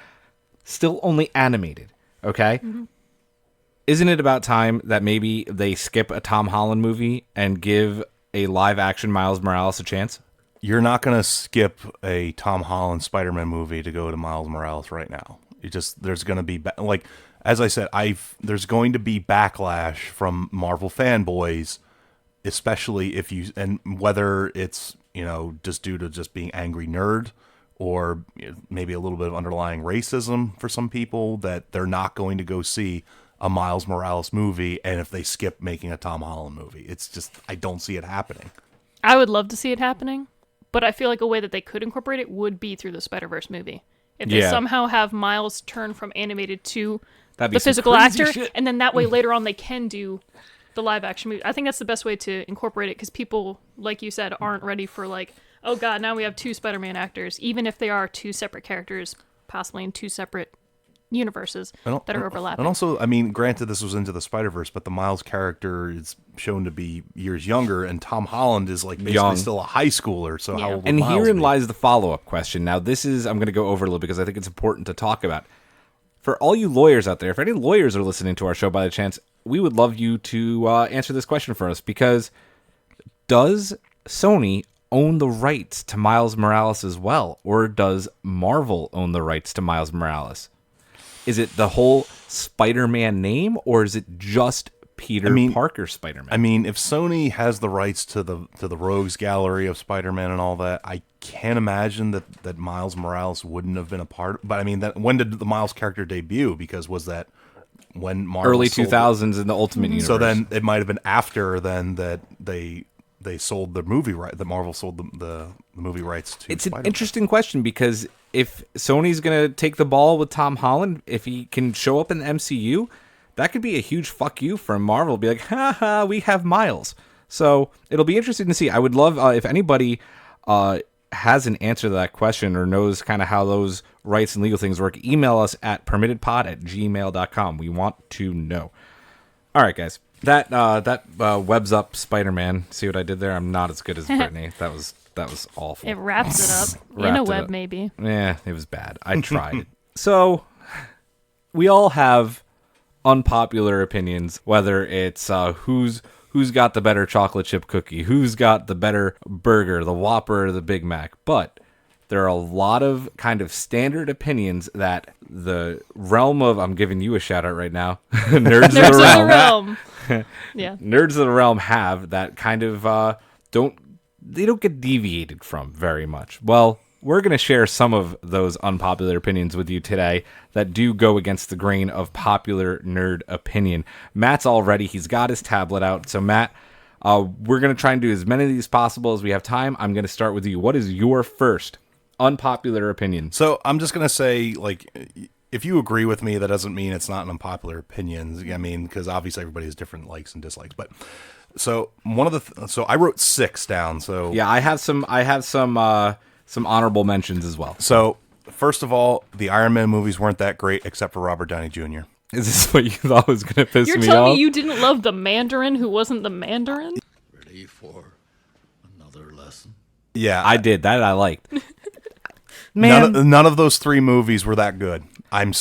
Still only animated. Okay. Mm-hmm. Isn't it about time that maybe they skip a Tom Holland movie and give a live action Miles Morales a chance? You're not going to skip a Tom Holland Spider-Man movie to go to Miles Morales right now. There's going to be, as I said, there's going to be backlash from Marvel fanboys, especially whether it's, just due to just being angry nerd or maybe a little bit of underlying racism for some people, that they're not going to go see a Miles Morales movie. And if they skip making a Tom Holland movie, it's just, I don't see it happening. I would love to see it happening. But I feel like a way that they could incorporate it would be through the Spider-Verse movie. If they somehow have Miles turn from animated to the physical actor, and then that way later on they can do the live-action movie. I think that's the best way to incorporate it, because people, like you said, aren't ready for oh god, now we have two Spider-Man actors, even if they are two separate characters, possibly in two separate universes that are overlapping. And also, I mean, granted, this was Into the Spider-Verse, but the Miles character is shown to be years younger, and Tom Holland is basically young. Still a high schooler. So how old would Miles herein be? Lies the follow-up question. Now, this is, I'm going to go over a little because I think it's important to talk about. For all you lawyers out there, if any lawyers are listening to our show by the chance, we would love you to answer this question for us, because does Sony own the rights to Miles Morales as well, or does Marvel own the rights to Miles Morales? Is it the whole Spider-Man name, or is it just Peter Parker Spider-Man? I mean, if Sony has the rights to the Rogues Gallery of Spider-Man and all that, I can't imagine that Miles Morales wouldn't have been a part. But I mean, when did the Miles character debut? Because was that when Marvel early 2000s in the Ultimate Universe? So then it might have been after then that they sold the movie right. That Marvel sold the movie rights to. It's Spider-Man. An interesting question, because if Sony's going to take the ball with Tom Holland, if he can show up in the MCU, that could be a huge fuck you from Marvel. Be like, haha, we have Miles. So it'll be interesting to see. I would love if anybody has an answer to that question or knows kind of how those rights and legal things work, email us at permittedpod@gmail.com. We want to know. All right, guys. That webs up Spider-Man. See what I did there? I'm not as good as Brittany. That was awful. It wraps it up in Wrapped a it web, up. maybe. Yeah, it was bad. I tried. So, we all have unpopular opinions, whether it's who's got the better chocolate chip cookie, who's got the better burger, the Whopper or the Big Mac. But there are a lot of kind of standard opinions that the realm of, I'm giving you a shout out right now, nerds of Nerds the of realm. the realm. Yeah. Nerds of the realm have that kind of don't get deviated from very much. Well, we're going to share some of those unpopular opinions with you today that do go against the grain of popular nerd opinion. Matt's all ready. He's got his tablet out. So, Matt, we're going to try and do as many of these possible as we have time. I'm going to start with you. What is your first unpopular opinion? So I'm just going to say, like, if you agree with me, that doesn't mean it's not an unpopular opinion. I mean, because obviously everybody has different likes and dislikes. But so one of the so I wrote 6 down. So Yeah, I have some honorable mentions as well. So first of all, the Iron Man movies weren't that great except for Robert Downey Jr. Is this what you thought was going to piss You're me telling off? me you didn't love the Mandarin who wasn't the Mandarin? Ready for another lesson? Yeah, I did. That I liked. None of those 3 movies were that good.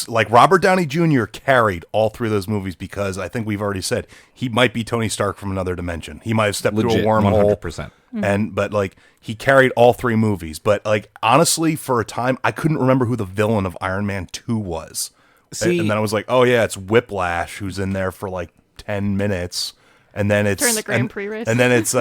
Like Robert Downey Jr. carried all 3 of those movies because I think we've already said he might be Tony Stark from another dimension. He might have stepped through a wormhole, 100%. But like he carried all 3 movies. But like honestly, for a time, I couldn't remember who the villain of Iron Man 2 was. See, and then I was like, oh yeah, it's Whiplash who's in there for like 10 minutes, and then it's During the Grand Prix race. and then it's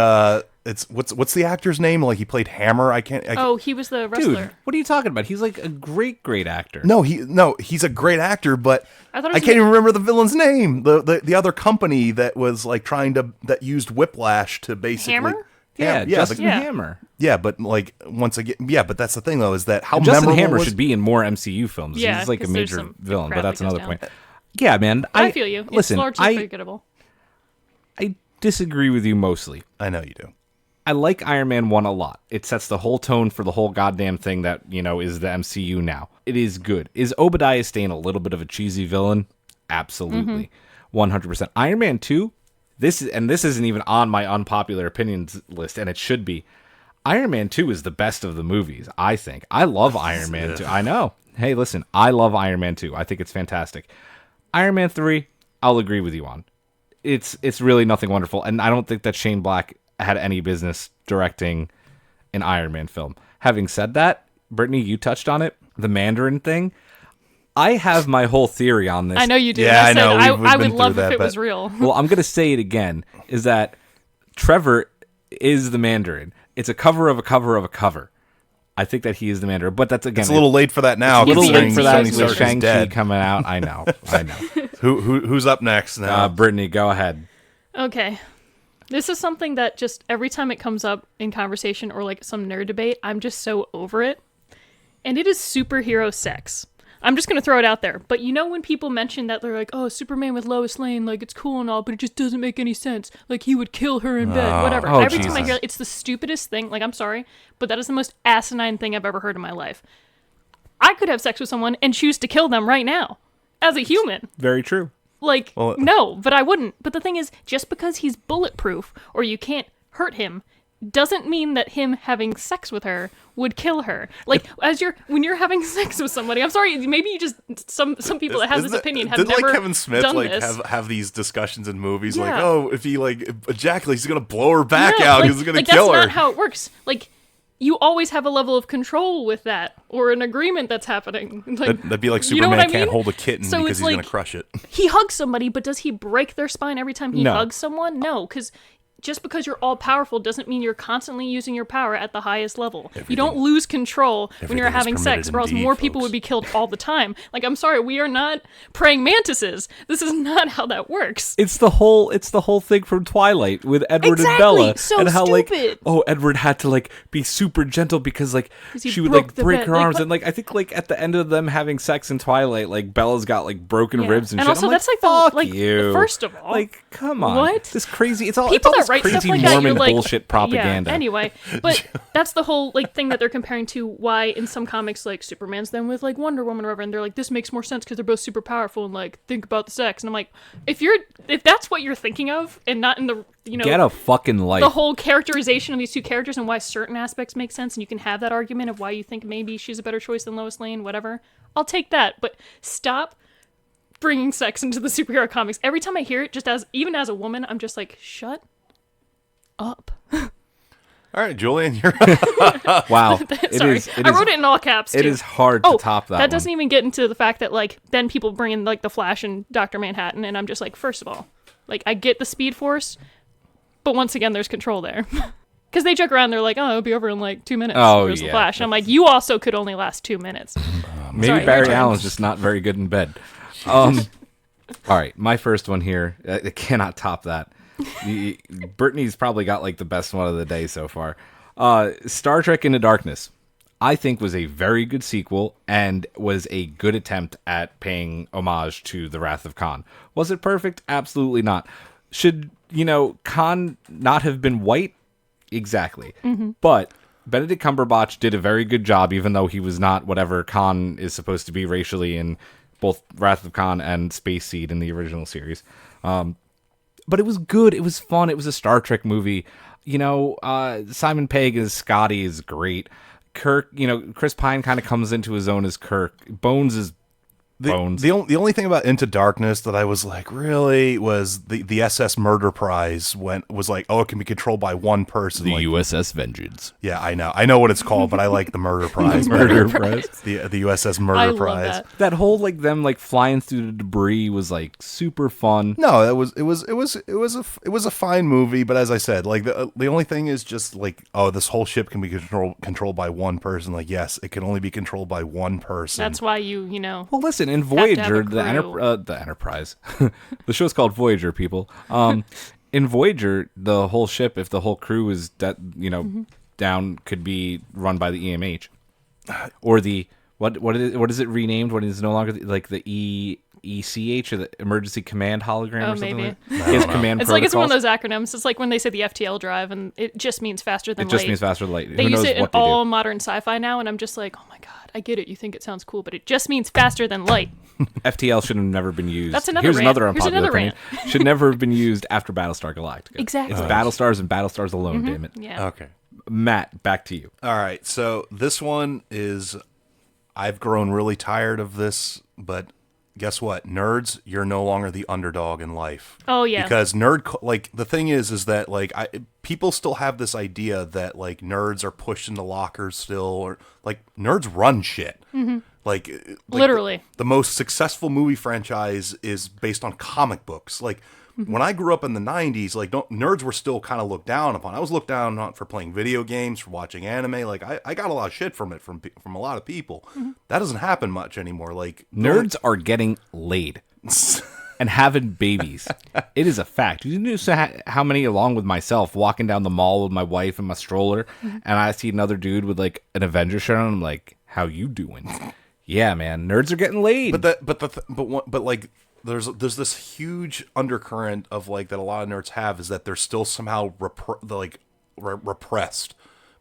what's the actor's name? Like he played Hammer. Oh, he was the wrestler. dude, what are you talking about? He's like a great actor. No, he's a great actor, but I thought it I was can't even remember the villain's name. The other company that was like that used Whiplash to basically Hammer? Yeah, Justin Yeah. Hammer. Yeah, but like once again, yeah, but that's the thing though, is that how Justin memorable Hammer was should be in more MCU films. Yeah, He's like a 'cause there's major some villain, but crap that's that goes another down. point. Yeah, man. I feel you. Listen, it's largely forgettable. I disagree with you mostly. I know you do. I like Iron Man 1 a lot. It sets the whole tone for the whole goddamn thing that, is the MCU now. It is good. Is Obadiah Stane a little bit of a cheesy villain? Absolutely. 100%. Iron Man 2, this isn't even on my unpopular opinions list, and it should be. Iron Man 2 is the best of the movies, I think. I love Iron Man 2. I know. Hey, listen, I love Iron Man 2. I think it's fantastic. Iron Man 3, I'll agree with you on. It's really nothing wonderful, and I don't think that Shane Black had any business directing an Iron Man film. Having said that, Brittany, you touched on it, the Mandarin thing. I have my whole theory on this. I know you do. Yeah, I I know. said We've I been would love through if that, it was but- real. Well, I'm going to say it again, is that Trevor is the Mandarin. It's a cover of a cover of a cover. I think that he is the Mandarin, but that's, again... It's a little late for that now. a little It's late for that Tony with Stark is Shang-Chi dead. coming out. I know. Who's up next now? Brittany, go ahead. Okay. This is something that just every time it comes up in conversation or like some nerd debate, I'm just so over it. And it is superhero sex. I'm just going to throw it out there. But when people mention that they're like, oh, Superman with Lois Lane, like it's cool and all, but it just doesn't make any sense. Like he would kill her in bed, whatever. Oh, Every time I Jesus. hear it, it's the stupidest thing. Like, I'm sorry, but that is the most asinine thing I've ever heard in my life. I could have sex with someone and choose to kill them right now as a human. Very true. Like, Well, no, but I wouldn't. But the thing is, just because he's bulletproof or you can't hurt him doesn't mean that him having sex with her would kill her. Like, when you're having sex with somebody, I'm sorry, maybe you just, some people that have this opinion have did never like Kevin Smith done like this. have these discussions in movies like, Yeah. oh, if he like ejaculates, he's gonna blow her back No, out like, because he's gonna like, kill her. that's not how it works. Like, you always have a level of control with that or an agreement that's happening. Like, That'd be like you know Superman what I can't mean? hold a kitten So because it's he's like- gonna crush it. he hugs somebody, but does he break their spine every time he No. hugs someone? No, because just because you're all powerful doesn't mean you're constantly using your power at the highest level. You don't lose control when you're everything is having permitted sex, or else indeed, more people folks. would be killed all the time. Like, I'm sorry, we are not praying mantises. This is not how that works. It's the whole thing from Twilight with Edward and Exactly, Bella, so and how stupid. Edward had to like be super gentle because like 'Cause he she would broke like the break bed. her Like, arms, what- and like I think like at the end of them having sex in Twilight, like Bella's got like broken Yeah. ribs and And shit. also, I'm that's like fuck the like you. first of all, Like, come on, What? This crazy. It's all people the that write stuff crazy like that, you're Mormon like bullshit propaganda. Yeah, anyway, but that's the whole like thing that they're comparing to why in some comics like Superman's then with like Wonder Woman or whatever, and they're like this makes more sense because they're both super powerful and like think about the sex, and I'm like if that's what you're thinking of and not in the get a fucking life. The whole characterization of these two characters and why certain aspects make sense, and you can have that argument of why you think maybe she's a better choice than Lois Lane, whatever. I'll take that, but stop bringing sex into the superhero comics. Every time I hear it, even as a woman, I'm just like, shut up. All right, Julian, you're Wow. Sorry, I wrote it in all caps, too. It is hard to top that That doesn't even get into the fact that, like, then people bring in, like, the Flash and Dr. Manhattan, and I'm just like, first of all, like, I get the Speed Force, but once again, there's control there. Because they joke around, they're like, oh, it'll be over in, like, 2 minutes. Oh, There's the yeah. Flash. And I'm like, you also could only last 2 minutes. Maybe Sorry, Barry your turn. Allen's just not very good in bed. All right, my first one here. I cannot top that. Brittany's probably got like the best one of the day so far. Star Trek Into Darkness, I think, was a very good sequel and was a good attempt at paying homage to The Wrath of Khan. Was it perfect? Absolutely not. Should, Khan not have been white? Exactly. Mm-hmm. But Benedict Cumberbatch did a very good job, even though he was not whatever Khan is supposed to be racially in both Wrath of Khan and Space Seed in the original series. But it was good. It was fun. It was a Star Trek movie. Simon Pegg as Scotty is great. Kirk, Chris Pine kind of comes into his own as Kirk. Bones is Bones. The only thing about Into Darkness that I was like, really, was the SS Murder Prize was like, oh, it can be controlled by one person. The like, USS Vengeance. Yeah, I know what it's called, but I like the Murder Prize. Murder Prize. The USS Murder Prize. Love That whole like them like flying through the debris was like super fun. No, it was a fine movie, but as I said, like the only thing is just like, oh, this whole ship can be controlled by one person. Like, yes, it can only be controlled by one person. That's why you Well, listen, in Voyager, have a crew. the Enterprise, the show's called Voyager, people. In Voyager, the whole ship, if the whole crew is down, could be run by the EMH, or the what is it renamed when it's no longer like the ECH or the Emergency Command Hologram or something? Maybe. Like that? It's command It's like it's one of protocols. those acronyms. It's like when they say the FTL drive, and it just means faster than It just light. means faster than light. They Who use knows it in what they all do? modern sci-fi now, and I'm just like, oh my god, I get it. You think it sounds cool, but it just means faster than light. FTL should have never been used. That's another Here's rant. another Here's unpopular another opinion. Should never have been used after Battlestar Galactica. Exactly. It's Battlestars and Battlestars alone, damn it. Yeah. Okay. Matt, back to you. All right, so this one is, I've grown really tired of this, but guess what? Nerds, you're no longer the underdog in life. Oh, yeah. Because the thing is that like people still have this idea that like nerds are pushed into lockers still, or like nerds run shit. Mm-hmm. Like Literally. the most successful movie franchise is based on comic books. Like when I grew up in the 90s, like nerds were still kind of looked down upon. I was looked down on for playing video games, for watching anime. Like I got a lot of shit from it from a lot of people. Mm-hmm. That doesn't happen much anymore. Like Nerds are getting laid and having babies. It is a fact. You know how many, along with myself, walking down the mall with my wife and my stroller, and I see another dude with like an Avenger shirt on. I'm like, how you doing? Yeah, man, nerds are getting laid. But like there's this huge undercurrent of like that a lot of nerds have, is that they're still somehow repressed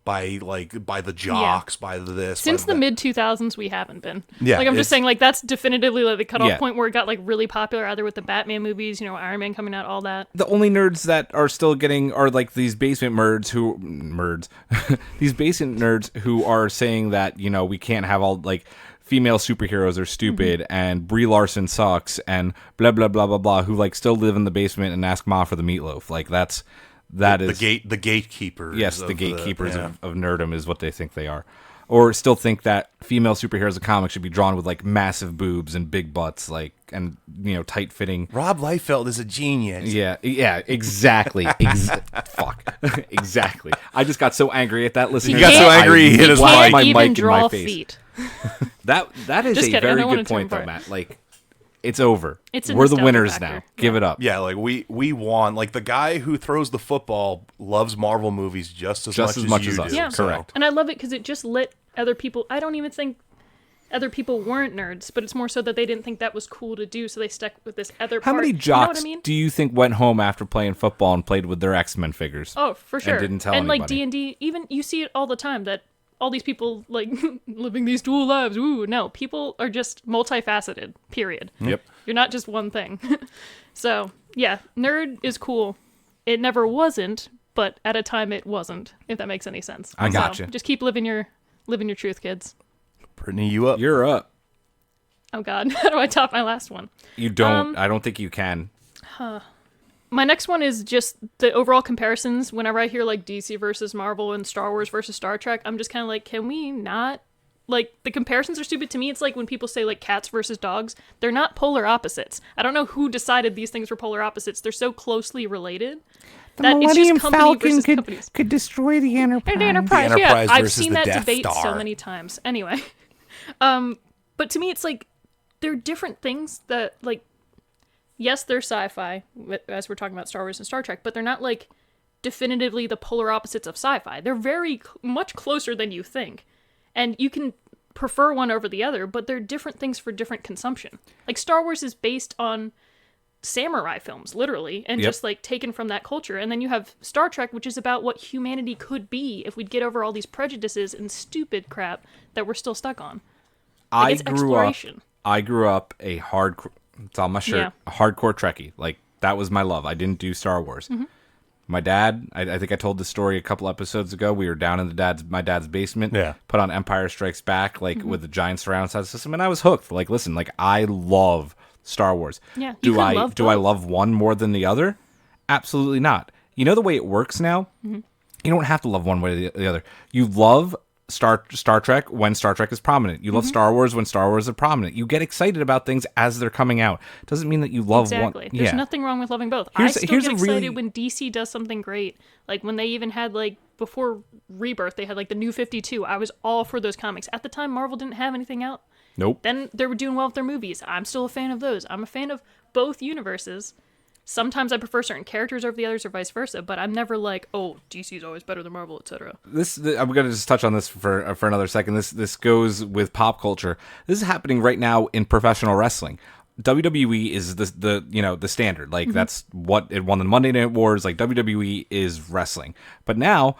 by the jocks, by the this. Since the mid 2000s, we haven't been. Yeah, like I'm just saying, like that's definitively like the cutoff Yeah. point where it got like really popular, either with the Batman movies, Iron Man coming out, all that. The only nerds that are still getting are like these basement these basement nerds who are saying that we can't have all like female superheroes are stupid and Brie Larson sucks and blah blah blah blah blah, who like still live in the basement and ask Ma for the meatloaf. Like that is the gatekeepers. Yes, the gatekeepers yeah. of nerdom is what they think they are. Or still think that female superheroes of comics should be drawn with like massive boobs and big butts, like, and tight fitting. Rob Liefeld is a genius. Yeah, exactly. Fuck, exactly. I just got so angry at that. Listening, He got so angry, he hit his whacked mic. my Even mic draw in my face. feet. That is Just a kidding, I very don't wanna good turn point, though, apart. Matt. Like, it's over. It's a We're the nostalgia winners factor. now. Give it up. Yeah, like we won. Like the guy who throws the football loves Marvel movies just as much as you us. do. Yeah, Correct. And I love it because it just let other people. I don't even think other people weren't nerds, but it's more so that they didn't think that was cool to do, so they stuck with this other How part. many You know jocks what I mean? do you think went home after playing football and played with their X-Men figures? Oh, for sure. And didn't tell and anybody. like D&D, even you see it all the time that all these people like living these dual lives. Ooh, no, people are just multifaceted. Period. Yep. You're not just one thing. So yeah, nerd is cool. It never wasn't, but at a time it wasn't. If that makes any sense. I gotcha. So just keep living your truth, kids. Brittany, you up? You're up. Oh God, how do I top my last one? You don't. I don't think you can. My next one is just the overall comparisons. Whenever I hear like DC versus Marvel and Star Wars versus Star Trek, I'm just kind of like, can we not? Like, the comparisons are stupid. To me, it's like when people say like cats versus dogs. They're not polar opposites. I don't know who decided these things were polar opposites. They're so closely related that it's just company versus companies. could destroy the Enterprise. And the Enterprise, yeah. Enterprise I've versus seen the that Death debate so Star. many times. Anyway, but to me, it's like they're different things that like. Yes, they're sci-fi, as we're talking about Star Wars and Star Trek, but they're not, like, definitively the polar opposites of sci-fi. They're very much closer than you think. And you can prefer one over the other, but they're different things for different consumption. Like, Star Wars is based on samurai films, literally, and just, like, taken from that culture. And then you have Star Trek, which is about what humanity could be if we'd get over all these prejudices and stupid crap that we're still stuck on. Like, it's exploration. I grew up a hardcore. It's on my shirt. Yeah. A hardcore Trekkie. Like, that was my love. I didn't do Star Wars. Mm-hmm. My dad, I think I told this story a couple episodes ago. We were down in my dad's basement. Yeah. Put on Empire Strikes Back, like, Mm-hmm. with the giant surround sound system, and I was hooked. Like, listen, like, I love Star Wars. Yeah, you Do can I love do I both. love one more than the other? Absolutely not. You know the way it works now? Mm-hmm. You don't have to love one way or the other. You love Star Trek when Star Trek is prominent. You love Mm-hmm. Star Wars when Star Wars is prominent. You get excited about things as they're coming out. Doesn't mean that you love Exactly. one. There's Yeah. nothing wrong with loving both. Here's- I still here's get a excited really- when DC does something great. Like when they even had like before Rebirth, they had like the New 52. I was all for those comics. At the time, Marvel didn't have anything out. Nope. Then they were doing well with their movies. I'm still a fan of those. I'm a fan of both universes. Sometimes I prefer certain characters over the others or vice versa, but I'm never like, oh, DC's always better than Marvel, etc. I'm going to just touch on this for another second. This goes with pop culture. This is happening right now in professional wrestling. WWE is the standard. Like that's what it won the Monday Night Wars. Like WWE is wrestling. But now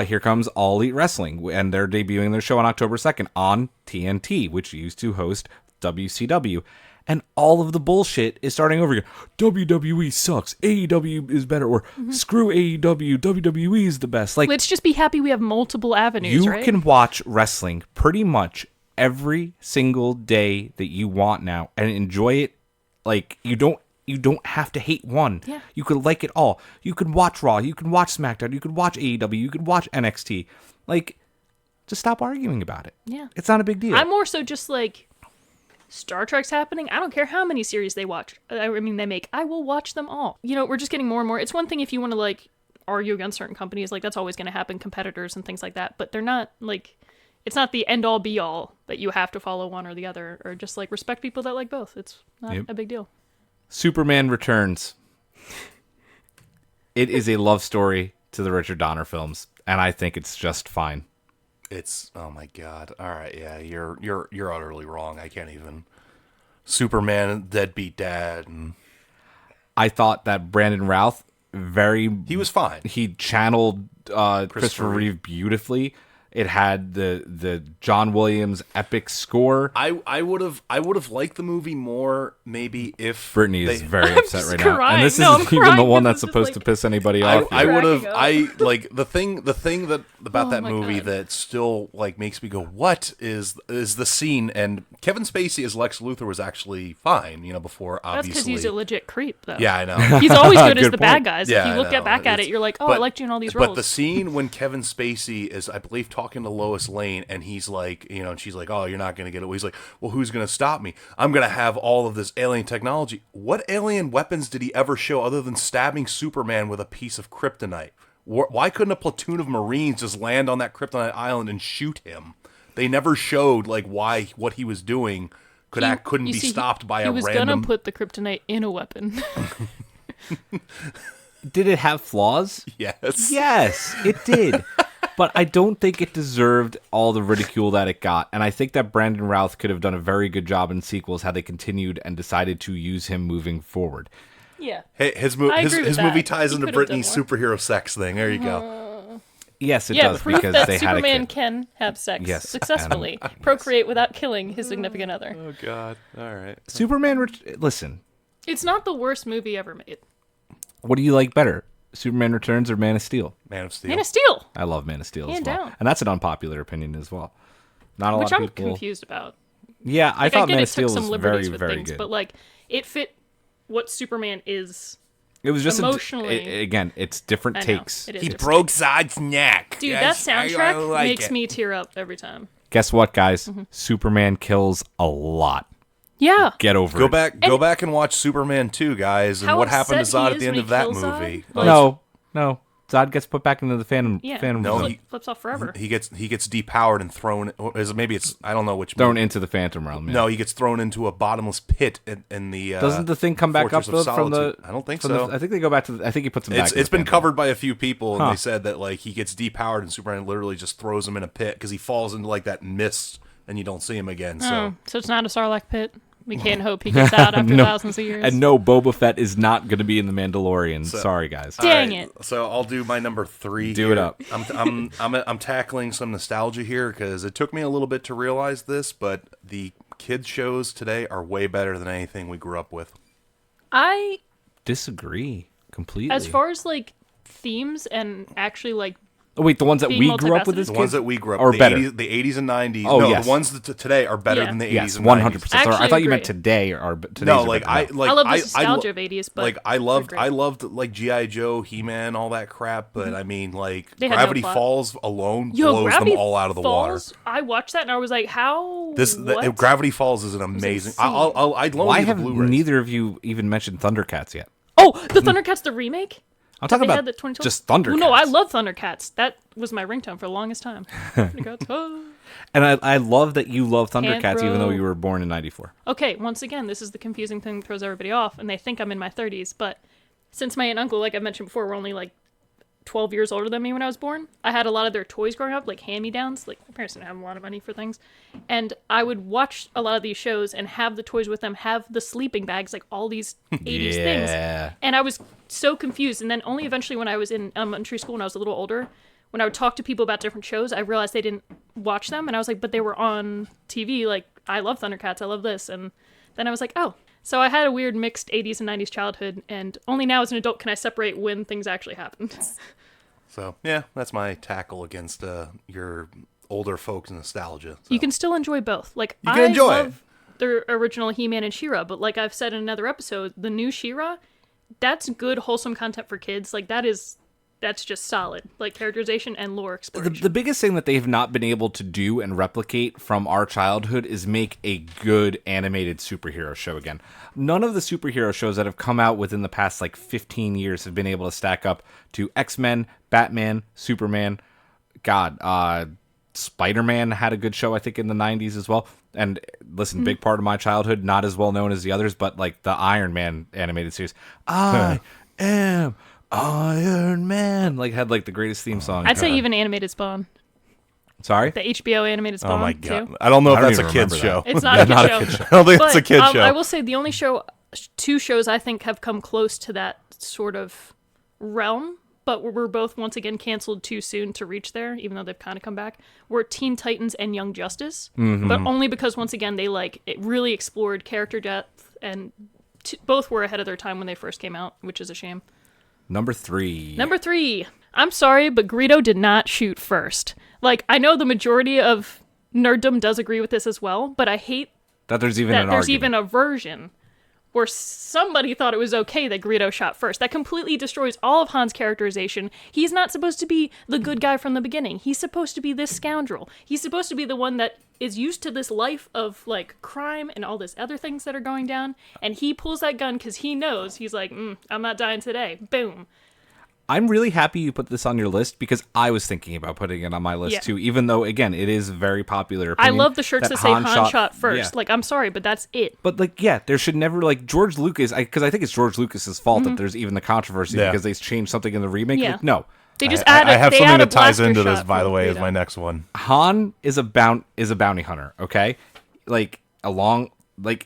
here comes All Elite Wrestling, and they're debuting their show on October 2nd on TNT, which used to host WCW. And all of the bullshit is starting over again. WWE sucks. AEW is better. Or screw AEW. WWE is the best. Like, Let's just be happy we have multiple avenues, you right? can watch wrestling pretty much every single day that you want now and enjoy it. Like, you don't have to hate one. Yeah. You could like it all. You could watch Raw. You could watch SmackDown. You could watch AEW. You could watch NXT. Like, just stop arguing about it. Yeah. It's not a big deal. I'm more so just like, Star Trek's happening. I don't care how many series they make. I will watch them all. You know, we're just getting more and more. It's one thing if you want to like argue against certain companies, like that's always going to happen, competitors and things like that. But they're not like, it's not the end all be all that you have to follow one or the other, or just like respect people that like both. It's not a big deal. Superman Returns. It is a love story to the Richard Donner films, and I think it's just fine. It's oh my god. All right, yeah, you're utterly wrong. I can't even. Superman, deadbeat dad, and I thought that Brandon Routh he was fine. He channeled Christopher Reeve beautifully. It had the John Williams epic score. I would have liked the movie more maybe if Brittany is very upset just right now, crying. and this No, I'm isn't even the crying one 'cause that's it's just supposed to like- piss anybody off. I here. would have cracking like the thing that about Oh that my movie God. that still like makes me go, what is the scene? And Kevin Spacey as Lex Luthor was actually fine, before That's obviously. because he's a legit creep, though. Yeah, I know. He's always good as Good the point. bad guys. Yeah, if I you look know. back at it, It's- you're like, oh, I liked you in all these But roles. the scene when Kevin Spacey is, I believe, talking to Lois Lane, and he's like, and she's like, oh, you're not going to get it. He's like, well, who's going to stop me? I'm going to have all of this alien technology. What alien weapons did he ever show other than stabbing Superman with a piece of kryptonite? Why couldn't a platoon of Marines just land on that kryptonite island and shoot him? They never showed like why what he was doing couldn't You be see, stopped by he a was random. gonna put the kryptonite in a weapon. Did it have flaws? Yes. Yes, it did. But I don't think it deserved all the ridicule that it got. And I think that Brandon Routh could have done a very good job in sequels had they continued and decided to use him moving forward. Yeah. Hey, his I agree with movie that. ties He into could have Brittany's done superhero sex thing. There you go. Yes, it Yeah, does, proof because that they had a Superman kid. can have sex Yes, successfully, procreate without killing his significant other. Oh God! All right. Superman, listen, It's not the worst movie ever made. what do you like better? Superman Returns or Man of Steel? Man of Steel. Man of Steel, I love Man of Steel Hand as well. down. And that's an unpopular opinion as well. Not a which lot I'm of people. confused about. Yeah, I Like, thought get Man it of Steel took some was liberties very, with very things, good. but like it fit what Superman is. It was just emotionally- again, it's different I know, takes. it is He different. broke Zod's neck. Dude, Yes, that I soundtrack like makes it. me tear up every time. Guess what, guys? Mm-hmm. Superman kills a lot. Yeah. Get over Go it. back and watch Superman 2, guys, and How what happened to upset Zod he at the is end when of he that kills Zod? movie. Like- No. Zod gets put back into the Phantom. Yeah. Phantom No, zone. Flips off forever. He gets depowered and thrown. Maybe it's I don't know which. thrown movie. into the Phantom realm. Yeah. No, he gets thrown into a bottomless pit in the. Doesn't the thing come back up Fortress of though, from the? Solitude. I don't think from so. I think they go back to. I think he puts him back. It's been Phantom. covered by a few people, and Huh. they said that like he gets depowered, and Superman literally just throws him in a pit because he falls into like that mist, and you don't see him again. So So it's not a Sarlacc pit. We can't hope he gets out after thousands of years. And no, Boba Fett is not going to be in the Mandalorian. Sorry, guys. Dang All right, it. So I'll do my number 3. Do here. it up. I'm tackling some nostalgia here because it took me a little bit to realize this, but the kids shows today are way better than anything we grew up with. I, Disagree completely. as far as like themes and actually like Oh, wait, the ones that being we grew up with multifaceted? as The kids? ones that we grew up Or the better. 80s and 90s. Oh, no, yes. the ones that today are better Yeah. than the 80s Yes, and 100%. 90s. Sorry, I Actually thought you meant agree. today or today's No, are like better. I like I love the I nostalgia of 80s, but like they're great. I loved like GI Joe, He-Man, all that crap, but I mean like They had no Gravity plot. Falls alone Yo, blows Gravity them all out of the water. Falls, I watched that and I was like, how? If Gravity Falls is an amazing. insane. I'd loan Why you the have Blu-rays. neither of you even mentioned Thundercats yet? Oh, the Thundercats, the remake? I'm talking They about had the 2012? just Thundercats. No, I love Thundercats. That was my ringtone for the longest time. Thundercats, oh. And I love that you love Thundercats Can't even though throw. you were born in 94. Okay, once again, this is the confusing thing that throws everybody off, and they think I'm in my 30s, but since my aunt and uncle, like I mentioned before, were only like 12 years older than me when I was born, I had a lot of their toys growing up, like hand-me-downs. Like, my parents didn't have a lot of money for things. And I would watch a lot of these shows and have the toys with them, have the sleeping bags, like all these 80s things. Yeah. And I was so confused. And then only eventually when I was in elementary school, when I was a little older, when I would talk to people about different shows, I realized they didn't watch them. And I was like, but they were on TV. Like, I love Thundercats. I love this. And then I was like, oh. So I had a weird mixed 80s and 90s childhood. And only now as an adult can I separate when things actually happened. So yeah, that's my tackle against your older folks' nostalgia. So. You can still enjoy both. Like, You can I enjoy love the original He-Man and She-Ra, but like I've said in another episode, the new She-Ra, that's good, wholesome content for kids. Like, that's just solid. Like, characterization and lore exploration. The biggest thing that they've not been able to do and replicate from our childhood is make a good animated superhero show again. None of the superhero shows that have come out within the past like 15 years have been able to stack up to X-Men, Batman, Superman. God, Spider-Man had a good show, I think, in the 90s as well. And listen, big part of my childhood, not as well known as the others, but like the Iron Man animated series. I am Iron Man. Like, had like the greatest theme song. I'd say even animated Spawn. Sorry? The HBO animated Spawn, Oh my god! too. I don't know if I don't that's a even kids remember show. It's not a kid show. I don't think it's But, a kids show. I will say the only two shows I think have come close to that sort of realm, but were both once again canceled too soon to reach there, even though they've kind of come back, were Teen Titans and Young Justice. But only because, once again, they it really explored character depth, and both were ahead of their time when they first came out, which is a shame. Number 3. Number 3. I'm sorry, but Greedo did not shoot first. Like, I know the majority of nerddom does agree with this as well, but I hate That there's even that an there's argument. even a version where somebody thought it was okay that Greedo shot first. That completely destroys all of Han's characterization. He's not supposed to be the good guy from the beginning. He's supposed to be this scoundrel. He's supposed to be the one that is used to this life of, like, crime and all this other things that are going down, and he pulls that gun because he knows. He's like, I'm not dying today. Boom. I'm really happy you put this on your list because I was thinking about putting it on my list Yeah. too, even though, again, it is very popular. I opinion love the shirts that say Han shot first. Yeah. Like, I'm sorry, but that's it. But, like, yeah, there should never, like, George Lucas, because I think it's George Lucas's fault that there's even the controversy Yeah. because they changed something in the remake. Yeah. Like, no, They just add. I have they something add a that ties blaster into this, shot by the from way, the is my Greedo. next one. Han is a bounty hunter, okay? Like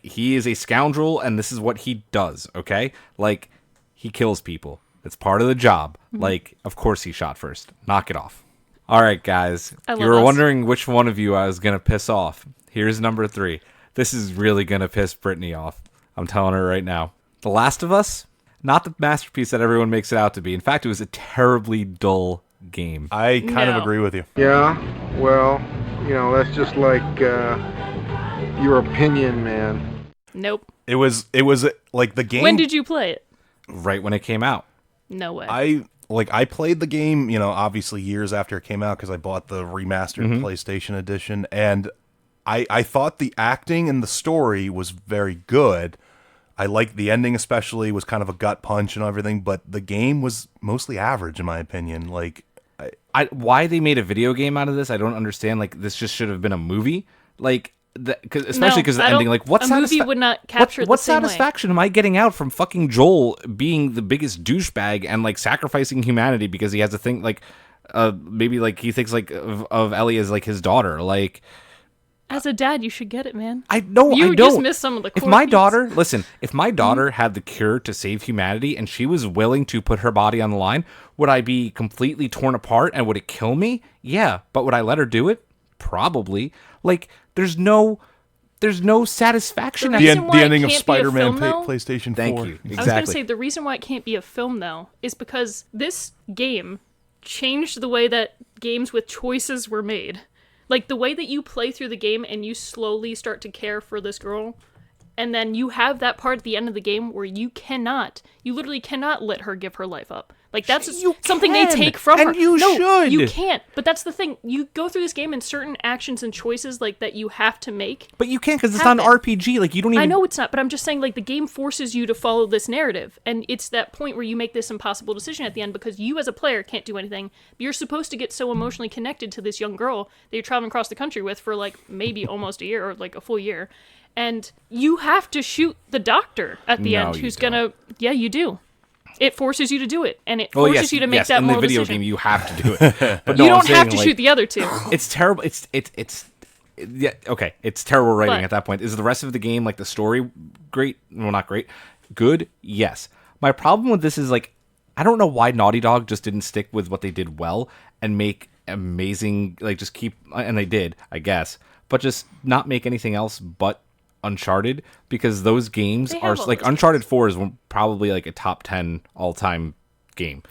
he is a scoundrel and this is what he does, okay? Like he kills people. It's part of the job. Mm-hmm. Like of course he shot first. Knock it off. All right, guys. I love You were us. wondering which one of you I was going to piss off. Here's number 3. This is really going to piss Brittany off. I'm telling her right now. The Last of Us, not the masterpiece that everyone makes it out to be. In fact, it was a terribly dull game. I kind of No. agree with you. Yeah, well, that's just like your opinion, man. Nope. It was like the game. When did you play it? Right when it came out. No way. I played the game, obviously years after it came out because I bought the remastered PlayStation edition, and I thought the acting and the story was very good. I liked the ending, especially, was kind of a gut punch and everything, but the game was mostly average in my opinion. Like, Why they made a video game out of this, I don't understand. Like, this just should have been a movie. Like, especially because the I ending. don't- Like, what a movie would not capture it what the same way. satisfaction am I getting out from fucking Joel being the biggest douchebag and like sacrificing humanity because he has a thing like, maybe like he thinks like of Ellie as like his daughter. Like, As a dad, you should get it, man. I know You I don't. just missed some of the If core my beats. daughter, listen, if my daughter had the cure to save humanity and she was willing to put her body on the line, would I be completely torn apart and would it kill me? Yeah, but would I let her do it? Probably. Like, there's no satisfaction. The the, reason end, why the it ending of can't be a Spider-Man film, though- PlayStation 4. Thank you. I was going to Exactly. say the reason why it can't be a film, though, is because this game changed the way that games with choices were made. Like, the way that you play through the game and you slowly start to care for this girl, and then you have that part at the end of the game where you literally cannot let her give her life up. Like, that's You something can, they take from and her. you no, should. you can't. But that's the thing. You go through this game and certain actions and choices, like, that you have to make. But you can't because it's not an happen. RPG. Like, you don't even. I know it's not, but I'm just saying, like, the game forces you to follow this narrative, and it's that point where you make this impossible decision at the end because you, as a player, can't do anything. But you're supposed to get so emotionally connected to this young girl that you're traveling across the country with for, like, maybe almost a year or, like, a full year. And you have to shoot the doctor at the No, end you who's don't. gonna... Yeah, you do. It forces you to do it, and it Well, forces yes, you to make yes, that in the moral video decision. game, you have to do it. But no, You I'm don't have saying, to like, shoot the other two. It's terrible. It's yeah. Okay, it's terrible writing But- at that point. Is the rest of the game like the story great? Well, not great. Good. Yes. My problem with this is like I don't know why Naughty Dog just didn't stick with what they did well and make amazing like just keep and they did I guess, but just not make anything else but Uncharted because those games They are have all like those Uncharted 4 is probably like a top 10 all-time game.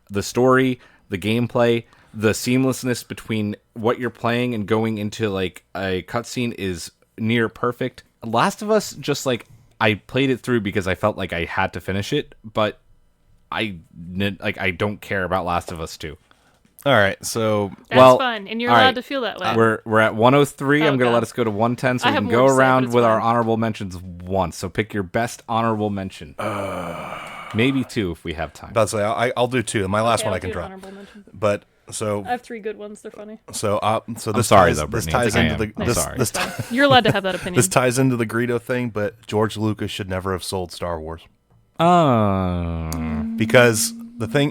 The story, the gameplay, the seamlessness between what you're playing and going into like a cutscene is near perfect. Last of Us, just like I played it through because I felt like I had to finish it, but I don't care about Last of Us 2. All right, so That's well, fine, and you're all allowed right. to feel that way. We're at 103. Oh, I'm gonna God. let us go to 110 so I we have can more go to say, but around it's with our fine. honorable mentions once. So pick your best honorable mention. Maybe 2 if we have time. about to say I'll do 2. My last Okay, one I'll I can do an drop. honorable mention. But so I have 3 good ones. They're funny. so I'm this sorry ties, though, this Brittany. ties I into am. the I'm this, sorry. this, You're allowed to have that opinion. this ties into the Greedo thing, but George Lucas should never have sold Star Wars. Because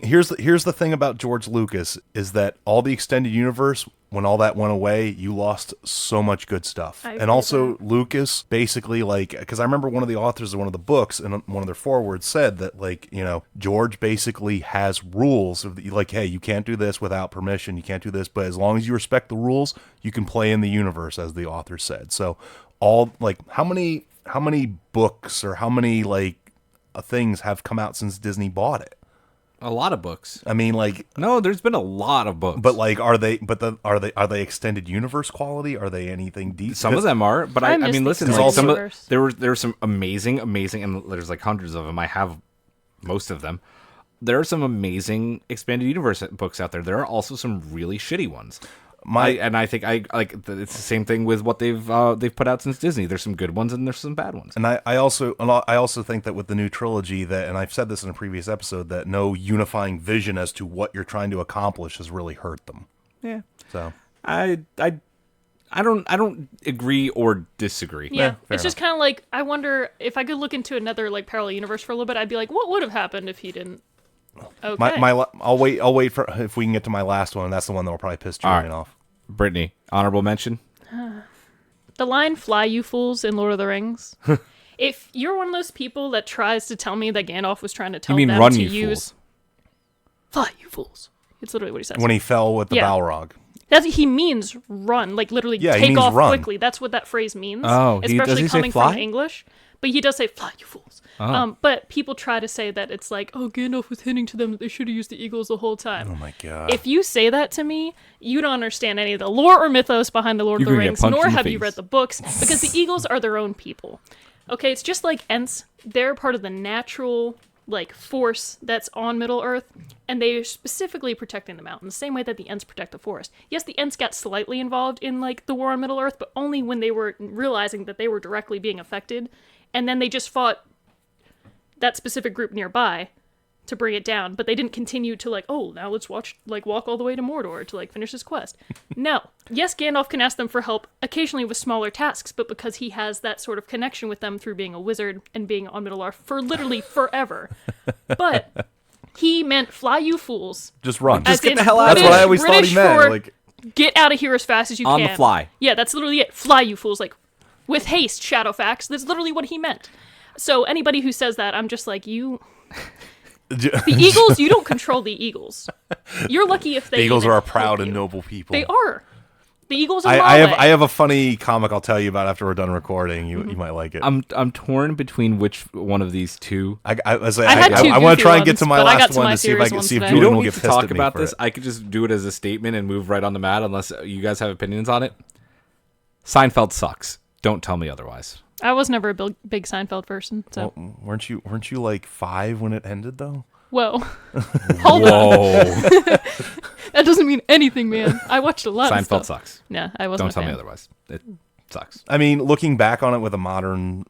here's the thing about George Lucas is that all the extended universe, when all that went away, you lost so much good stuff. I agree And also with Lucas basically because I remember one of the authors of one of the books and one of their forewords said that George basically has rules of like, hey, you can't do this without permission, you can't do this, but as long as you respect the rules, you can play in the universe, as the author said. So all how many books or how many things have come out since Disney bought it? A lot of books. I mean, No, there's been a lot of books. but are they extended universe quality? Are they anything deep? some of them are, but I I miss mean, the listen, extended like some of universe. there were some amazing, and there's like hundreds of them. I have most of them. There are some amazing expanded universe books out there. There are also some really shitty ones. I think it's the same thing with what they've put out since Disney. There's some good ones and there's some bad ones. And I also think that with the new trilogy and I've said this in a previous episode, that no unifying vision as to what you're trying to accomplish has really hurt them. Yeah, So I don't agree or disagree. Yeah, fair it's just kind of like, I wonder if I could look into another like parallel universe for a little bit. I'd be like, what would have happened if he didn't? Okay. I'll wait for if we can get to my last one. That's the one that will probably piss Julian off. Brittany, honorable mention. The line "Fly, you fools" in Lord of the Rings. If you're one of those people that tries to tell me that Gandalf was trying to tell You mean them run, to you use fools? "Fly, you fools," it's literally what he says. When he fell with the Yeah. Balrog. He means run, like literally Yeah, he take means off run. quickly. That's what that phrase means. Oh, does especially he say coming fly? from English. But he does say "Fly, you fools." But people try to say that it's like, oh, Gandalf was hinting to them that they should have used the eagles the whole time. Oh my god. If you say that to me, you don't understand any of the lore or mythos behind the Lord of You're the gonna get Rings, punched nor in the have you face. read the books, because the eagles are their own people. Okay, it's just like Ents. They're part of the natural force that's on Middle Earth, and they're specifically protecting the mountain, the same way that the Ents protect the forest. Yes, the Ents got slightly involved in the war on Middle Earth, but only when they were realizing that they were directly being affected, and then they just fought that specific group nearby to bring it down, but they didn't continue to now let's walk all the way to Mordor to finish this quest. No. Yes, Gandalf can ask them for help occasionally with smaller tasks, but because he has that sort of connection with them through being a wizard and being on Middle Earth for literally forever. But he meant "Fly, you fools." Just run. As get in the hell out of That's what I always British thought he meant. for Like, get out of here as fast as you On can. the fly. Yeah, that's literally it. "Fly, you fools." With haste, Shadowfax. That's literally what he meant. So anybody who says that, I'm just like, you... The Eagles, you don't control the Eagles. You're lucky if they the Eagles even are a help proud you. and noble people. They are. The Eagles are I Malay. have a funny comic I'll tell you about after we're done recording. You might like it. I'm torn between which one of these two. I had two I want goofy to try and get to ones, my but I got last to one my to see if I serious can ones see if today. We Julian don't will need get to pissed talk at me about for this. it. I could just do it as a statement and move right on the mat unless you guys have opinions on it. Seinfeld sucks. Don't tell me otherwise. I was never a big Seinfeld person, so... Well, weren't you like 5 when it ended though? Whoa. Hold on. Whoa. That doesn't mean anything, man. I watched a lot of Seinfeld stuff. sucks. Yeah, I wasn't Don't tell a me fan. otherwise. It sucks. I mean, looking back on it with a modern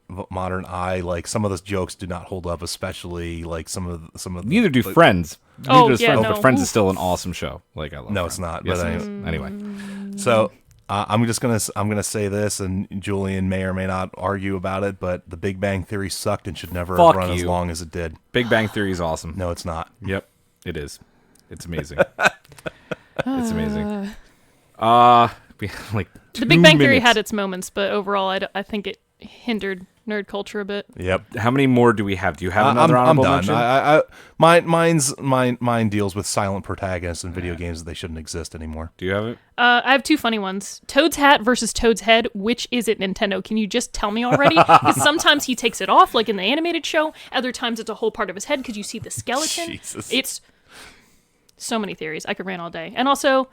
eye, some of those jokes do not hold up, especially some of the, Neither do Friends. Oh, Neither does yeah, Friends, no. but Friends is Oof. still an awesome show. I love No, Friends. it's not, Yes, but it I- is. Anyway, So I'm gonna say this, and Julian may or may not argue about it, but The Big Bang Theory sucked and should never Fuck have run as you. long as it did. Big Bang Theory is awesome. No, it's not. Yep, it is. It's amazing. It's amazing. We have like The Big Bang Theory minutes. had its moments, but overall, I think it hindered nerd culture a bit. Yep. How many more do we have? Do you have another I'm honorable done. mention? Mine deals with silent protagonists in video games that they shouldn't exist anymore. Do you have it? I have two funny ones. Toad's hat versus Toad's head. Which is it, Nintendo? Can you just tell me already? Because sometimes he takes it off, like in the animated show. Other times it's a whole part of his head because you see the skeleton. Jesus. It's so many theories. I could rant all day. And also,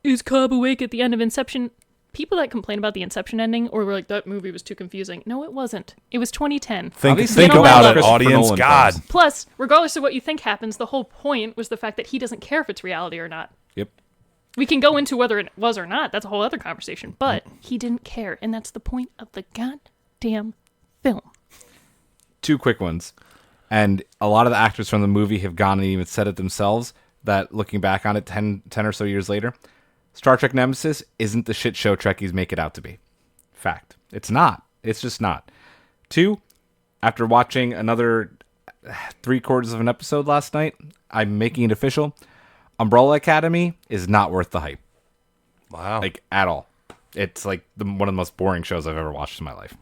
is Cobb awake at the end of Inception? People that complain about the Inception ending or were like, that movie was too confusing. No, it wasn't. It was 2010. Think Obviously, about you don't it, like Christopher audience. Nolan God. films. Plus, regardless of what you think happens, the whole point was the fact that he doesn't care if it's reality or not. Yep. We can go into whether it was or not. That's a whole other conversation. But he didn't care, and that's the point of the goddamn film. Two quick ones. And a lot of the actors from the movie have gone and even said it themselves that looking back on it 10 or so years later, Star Trek Nemesis isn't the shit show Trekkies make it out to be. Fact. It's not. It's just not. Two, after watching another 3/4 of an episode last night, I'm making it official. Umbrella Academy is not worth the hype. Wow. At all. It's one of the most boring shows I've ever watched in my life.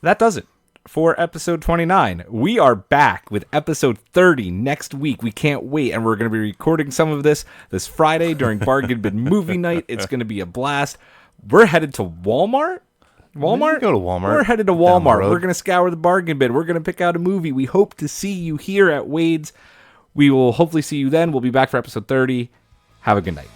That does it for episode 29. We are back with episode 30 next week. We can't wait, and we're going to be recording some of this Friday during Bargain Bin Movie Night. It's going to be a blast. We're headed to Walmart. Walmart? Go to Walmart. We're headed to Down the Walmart. road. We're going to scour the bargain bin. We're going to pick out a movie. We hope to see you here at Wade's. We will hopefully see you then. We'll be back for episode 30. Have a good night.